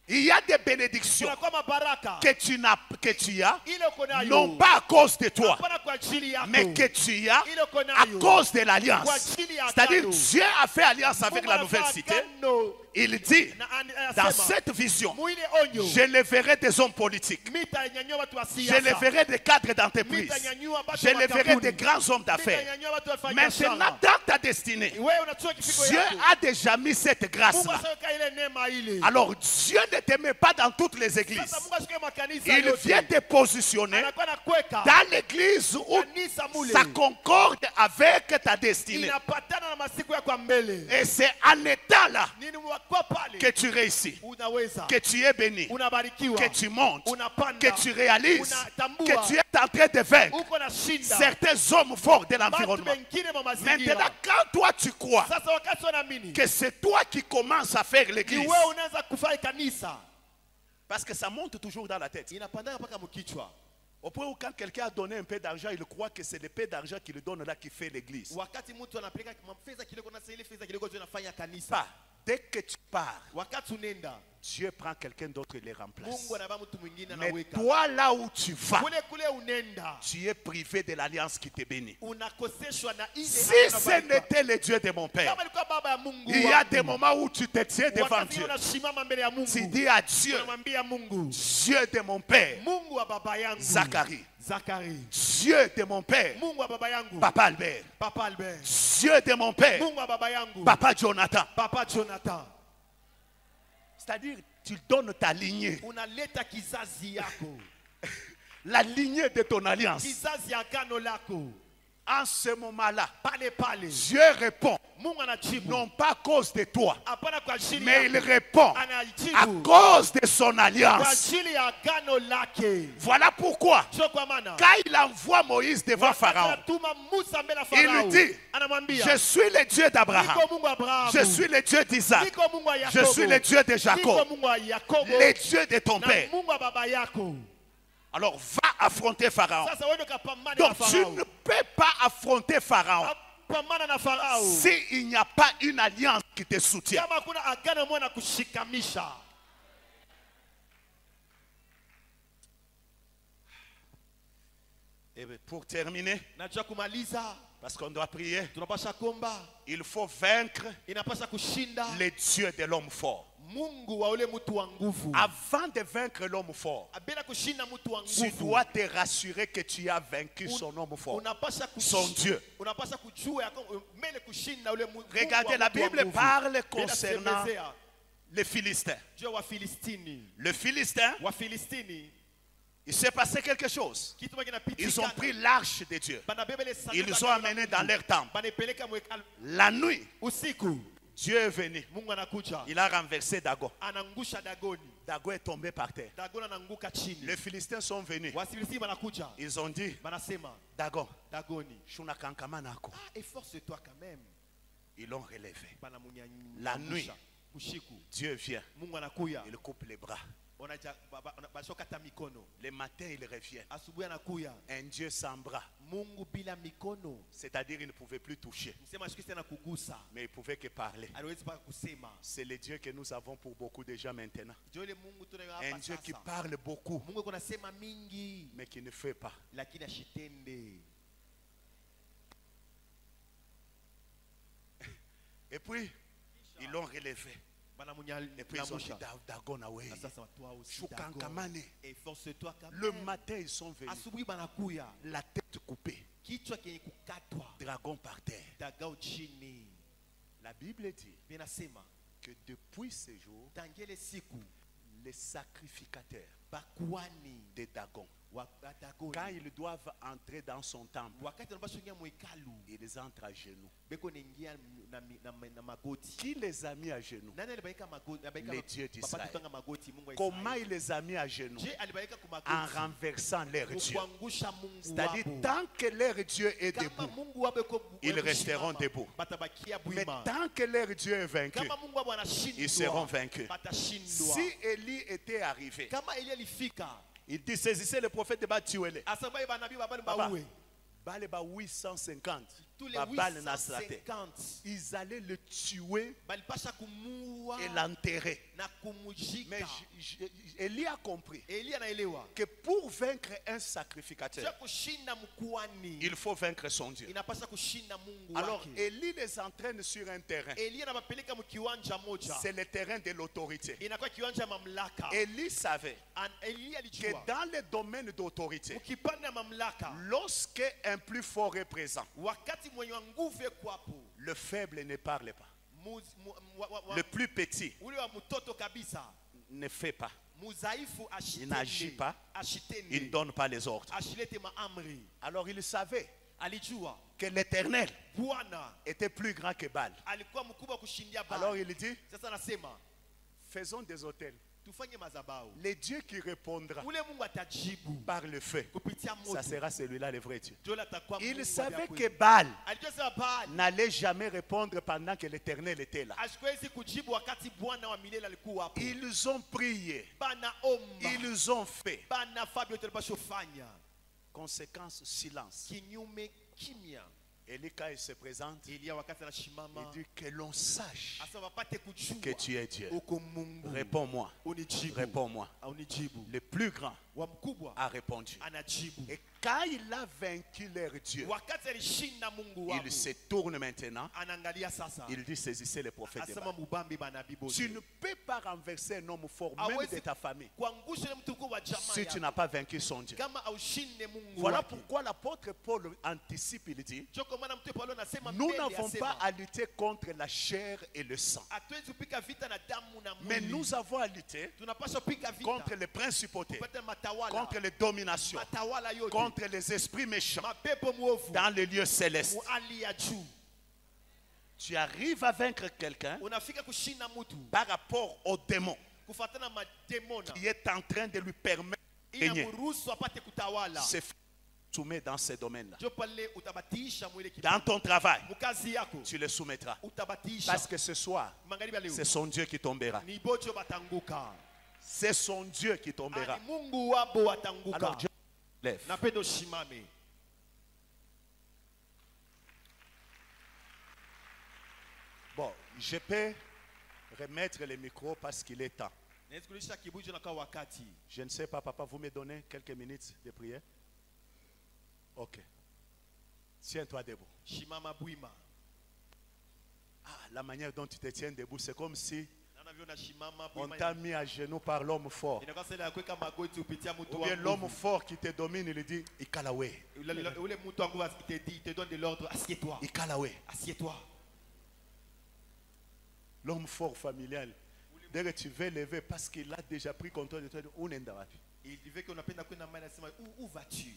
Il y a des bénédictions Kuna kama baraka que tu as, ile uko nayo, non pas à cause de toi, hapana kwa ajili yako, mais que tu as ile uko à nayo cause de l'alliance. kwa ajili ya C'est-à-dire, agano. Dieu a fait alliance avec Mungu la nouvelle anafanya cité. agano Il dit, na dans anasema, cette vision, muile onyo, je leverai des hommes politiques. mitanyanyua watu wa Je siasa, leverai des cadres d'entreprise. mitanyanyua watu Je wa leverai makampuni, des grands hommes d'affaires. mitanyanyua watu wa Maintenant, biashara. dans ta destinée, Wewe unachukua kifiko Dieu yako. a déjà mis cette Mungu grâce-là. asaweka ile neema ile. Alors, Dieu ne te met pas dans toutes les églises. Sasa Mungu ashike makanisa Il yote. vient te positionner Anakuwa nakuweka dans l'église où kanisa mule. ça concorde avec ta destinée. Inapatana na masiku yako ya mbele. Et c'est en étant là Nini kwa pale que tu réussis, unaweza, que tu es béni, unabarikiwa, que tu montes, unapanda, que tu réalises, unatambua, que tu es en train de vaincre uko na shinda certains hommes forts de watu l'environnement. wengine wa Maintenant, mazingira. quand toi tu crois Sasa wakati wanaamini que c'est toi qui commences à faire ni l'église, wewe unaanza kufanya kanisa, parce que ça monte toujours dans la tête. inapandana mpaka mkichwa. Au point où quand quelqu'un a donné un peu d'argent, il croit que c'est le peu d'argent qu'il donne là qui fait l'église. Wakati mtu anapeleka fedha kidogo na ile fedha kidogo ndio inafanya kanisa. Pas. Dès que tu pars, Wakati unaenda, Dieu prend quelqu'un d'autre et le remplace. Mungu anabeba mtu mwingine Mais anaweka. toi, là où tu vas, Kule kule unaenda, tu es privé de l'alliance qui te bénit. unakoseshwa na ile Si agano ce baraka. n'était le Dieu de mon Père, Kama ilikuwa baba ya Mungu, il y a wangu, des moments où tu te tiens devant wakati Dieu. unasimama mbele ya Mungu, Tu dis à Dieu, unamwambia Mungu, Dieu de mon Père, Mungu wa baba yangu Zacharie. Zakari, Dieu de mon Père, Mungu wa baba yangu Papa Albert. Papa Albert, Dieu de mon Père, Mungu wa baba yangu Papa Jonathan. Papa Jonathan. C'est-à-dire, tu donnes ta lignée, Unaleta kizazi yako, la lignée de ton alliance. kizazi ya agano lako. En ce moment-là, Pale pale Dieu répond, Mungu anajibu, non pas à cause de toi, hapana kwa ajili mais il yako, répond à anajibu cause de son kwa alliance. ajili ya agano lake. Voilà pourquoi, Sio kwa maana quand il envoie Moïse devant Pharaon, anatuma Musa mbele ya il Farao, lui dit, anamwambia, je suis le Dieu d'Abraham, niko Mungu wa Abrahamu, je suis le Dieu d'Isaac, niko Mungu wa je Yakobo, suis le Dieu de niko Jacob, Mungu wa Yakobo, le Dieu de ton na père. Mungu wa baba yako. Alors va affronter Pharaon. Sasa wewe ukapambana na Donc tu Farao, ne peux pas affronter Pharaon pambana na Farao s'il n'y a pas une alliance qui te soutient. kama kuna agano moja na kushikamisha. Et pour terminer, Najua kumaliza, parce qu'on doit prier, tunapasha kuomba, il faut vaincre inapasha kushinda le Dieu de l'homme fort. Mungu wa ule mtu wa nguvu. Avant de vaincre l'homme fort, Bila kushinda mtu wa tu nguvu, dois te rassurer que tu as vaincu son homme fort. unapasha Son Dieu. unapasha kujua yako mbele kushinda ule Mungu. Regardez, la Bible parle concernant Biblia les Philistins. juu wa Filistini. Le Philistin, Wa Filistini il s'est passé quelque chose. kitu moja kinapitika. Ils ont pris l'arche de Dieu. Ils l'ont amené dans leur temple. Banapeleka mwekalo La nuit, usiku. Dieu est venu. Mungu anakuja, Il a renversé Dagon. anangusha Dagoni. Dagon est tombé par terre. Dagon anaanguka chini. Les Philistins sont venus. Wafilisti wanakuja. Ils ont dit, Banasema, Dagon, Dagoni, shuna kankama nako. efforce-toi quand même. Ils l'ont relevé. Banamunyanyua. La nuit, Ushiku. Dieu vient. Mungu anakuya. Il coupe les bras. Bashokata mikono. Le matin, il revient. Asubuhi anakuya. Un Dieu sans bras. Mungu bila mikono. C'est-à-dire qu'il ne pouvait plus toucher. Msema shikisi na kugusa. Mais il pouvait que parler. Aliwezi paka kusema. C'est le Dieu que nous avons pour beaucoup de gens maintenant. Jole Mungu tunayo hapa Un Dieu qui sasa. parle beaucoup, Mungu kunasema mingi mais qui ne fait pas. lakini ashitende. Et puis, ils l'ont relevé. Et puis ils ont dit, Dagon, away. Shukankamane. Efforce-toi quand même. Le matin, ils sont venus. Asubuhi banakuya. La tête coupée. Kichwa kenye kukatwa. Dragon par terre. Daga chini. La Bible dit Binasema que depuis ce jour, tangele siku les sacrificateurs bakuani de Dagon, wa Dagoni quand ils doivent entrer dans son temple, wakati wanapaswa kuingia mwekalu ils entrent à genoux. beko naingia na magoti. Qui les a mis à genoux? Nani alibaika magoti? Les dieux d'Israël. magoti Mungu wa Comment Israeli. il les a mis à genoux? Je alibaika ku magoti En renversant leur Dieu. kuangusha Mungu C'est-à-dire, wabo. tant que leur Dieu est Kama debout, Mungu wabo yuko ils yuko resteront shimama, debout. batabakia Mais bwima. tant que leur Dieu est vaincu, Kama Mungu wabo anashindwa, ils seront vaincus. batashindwa. Si Élie était arrivé, Kama Elia alifika, il dit, saisissez le prophète de Batuele. asabai banabii babali Papa, bauwe. Bale ba 850. Tous les Babal Nasrate. 850 Ils allaient le tuer balipasha kumuua et l'enterrer. na kumujika. Mais Élie a compris Elia anaelewa que pour vaincre un sacrificateur, sio kushinda mkuani, il faut vaincre son Dieu. inapasha kushinda Mungu Alors, wake. Élie les entraîne sur un terrain. Elia anabapeleka mkiwanja moja, C'est le terrain de l'autorité. inakuwa kiwanja ya mamlaka. Élie savait Elia que alijua dans le domaine d'autorité, mkipanda mamlaka, lorsque un plus fort est présent, wakati mwenye wa nguvu yuko hapo, le faible ne parle pas. wa- Le plus petit ule wa mtoto kabisa, ne fait pas. mudhaifu Il n'agit ashitende, pas. Il ne ashitende, donne pas les ordres. ashilete maamri. Alors il savait Alijua que l'Éternel Bwana était plus grand que Baal. alikuwa mkubwa kushindia Alors Baali. il dit, Sasa anasema faisons des hôtels. tufanye madhabahu. Le Dieu qui répondra Ule Mungu atajibu par le feu, kupitia ça moto. sera celui-là le vrai Dieu. Ndio atakuwa Mungu Il wa savait kweli. que Baal Alijua sema Baali n'allait jamais répondre pendant que l'Éternel était là. asiwezi kujibu wakati Bwana wa milele alikuwa hapo. Ils ont prié, Bana omba, ils ont fait. bana fabio tulipashofanya. Conséquence, silence. Kinyume kimya. Élie, quand il se présente, Elia wakati anashimama, il dit que l'on sache asa wapate kujua que tu es Dieu. uko Mungu. Réponds-moi, Unijibu. réponds-moi. Unijibu. Le plus grand Wa mkubwa a répondu. anajibu. Et quand il a vaincu leur Dieu, Wakati alishinda Mungu wao, il se tourne maintenant. anaangalia sasa. Il dit, saisissez les prophètes de Asema Baal. mubambi banabii bote. Tu ne peux pas renverser un homme fort, même Hawezi de ta famille, kuangusha mtu mkuu wa jamaa si tu yako, n'as pas vaincu son Dieu. kama aushinde Mungu Voilà wake. pourquoi l'apôtre Paul anticipe, il dit, Ndio kwa maana mtume Paulo anasema nous mbele n'avons asema, pas à lutter contre la chair et le sang, hatuwezi kupika vita na damu na mais mwili. nous avons à lutter Tunapaswa kupika vita contre les principautés, kupata matawala, contre les dominations, matawala yote, contre les esprits méchants mapepo mwovu dans les lieux célestes. mu hali ya juu. Tu arrives à vaincre quelqu'un Unafika kushinda mtu par rapport au démon kufuatana na mademona, qui est en train de lui permettre de gagner. inamruhusu apate kutawala. Se soumet dans ces domaines-là. Ndio pale utabatiisha mwile Dans kitu. ton travail, Mukazi yako tu le soumettras. utabatiisha. Parce que ce soir, Magharibi ya leo c'est son Dieu qui tombera. ni bocho batanguka. C'est son Dieu qui tombera. Ani Mungu wabo watanguka. Alors Dieu lève. Napenda usimame. Bon, je peux remettre le micro parce qu'il est temps. Naweza kurudisha kibujo na kwa wakati. Je ne sais pas, papa, vous me donnez quelques minutes de prière? Ok. Tiens-toi debout. Shimama bwima. Ah, la manière dont tu te tiens debout, c'est comme si Na unavyoona shimama on bwima. t'a mis à genoux par l'homme fort. Inakuwa sala ya kuweka magoti upitia mtu Ou wa bien l'homme nguvu. fort qui te domine, il dit, Ikalawe, Ule mtu wa nguvu il te donne de l'ordre, assieds-toi. Ikalawe. Assieds-toi. L'homme fort familial. Dès que tu veux lever, parce qu'il a déjà pris contrôle de toi, on est dans la vie. Il dit que unapenda kwenda mbali, anasema où vas-tu?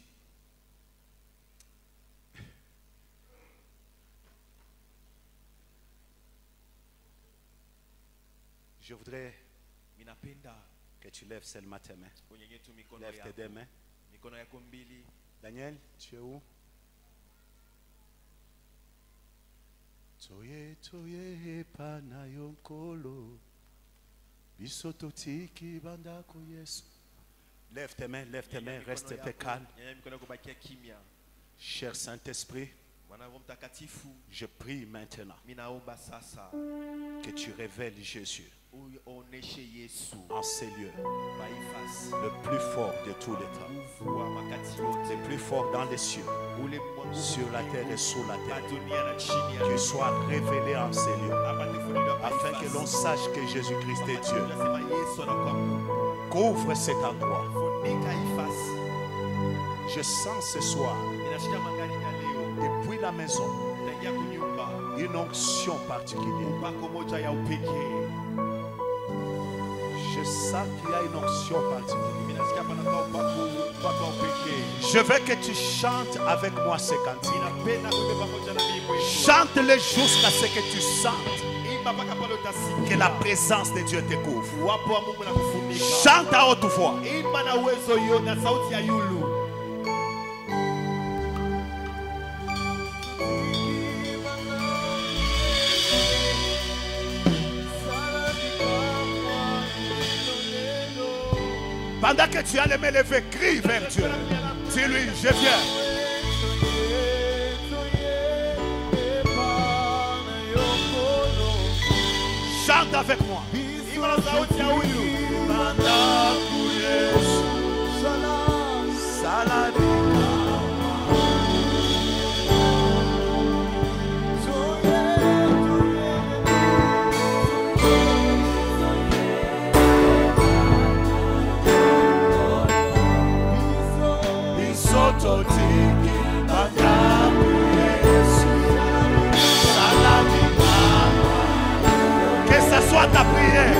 Je voudrais Minapenda Que tu lèves seulement tes mains. unyenye tu mikono Lève tes yako. deux mains. Mikono yako mbili. Daniel, tu es où? Toye toye pana yonkolo. Bisototiki bandako Yesu. Lève tes mains, reste calme. Nyanyua mikono yako, bakia kimya. Cher Saint-Esprit, Bwana Roho Mtakatifu, je prie maintenant ninaomba sasa que tu révèles Jésus uoneshe Yesu en ces lieux, maifasi le plus fort de tous les temps, nguvu wa makati yote, le plus fort dans les cieux, ule nguvu sur la terre et sous la terre. dunia na chini ya Qu'il soit révélé en ces lieux, hapa tufunuliwa afin que l'on sache que Jésus-Christ est Dieu. Tunasema Yesu anakuwa Mungu. Couvre cet endroit. Funika ifasi. Je sens ce soir, Ninashika magari ya leo. depuis la maison, Naingia kunyumba. une onction particulière. Upako moja ya upekee. Je sens qu'il y a une onction particulière. Ninasikia pana kwa upako wa upekee. Je veux que tu chantes avec moi ces cantiques. Ninapenda kuimba pamoja na mimi mwezi. Chante-les jusqu'à ce que tu sentes Imba mpaka pale utasikia. que la présence de Dieu te couvre. Uwapo wa Mungu na kufunika. Chante à haute voix. Imba na uwezo hiyo na sauti ya yulu. Pendant que tu as les mains levées, crie vers Dieu. Dis-lui, je viens. Chante avec moi. Imba na sauti ya yulu. Que ça soit ta prière.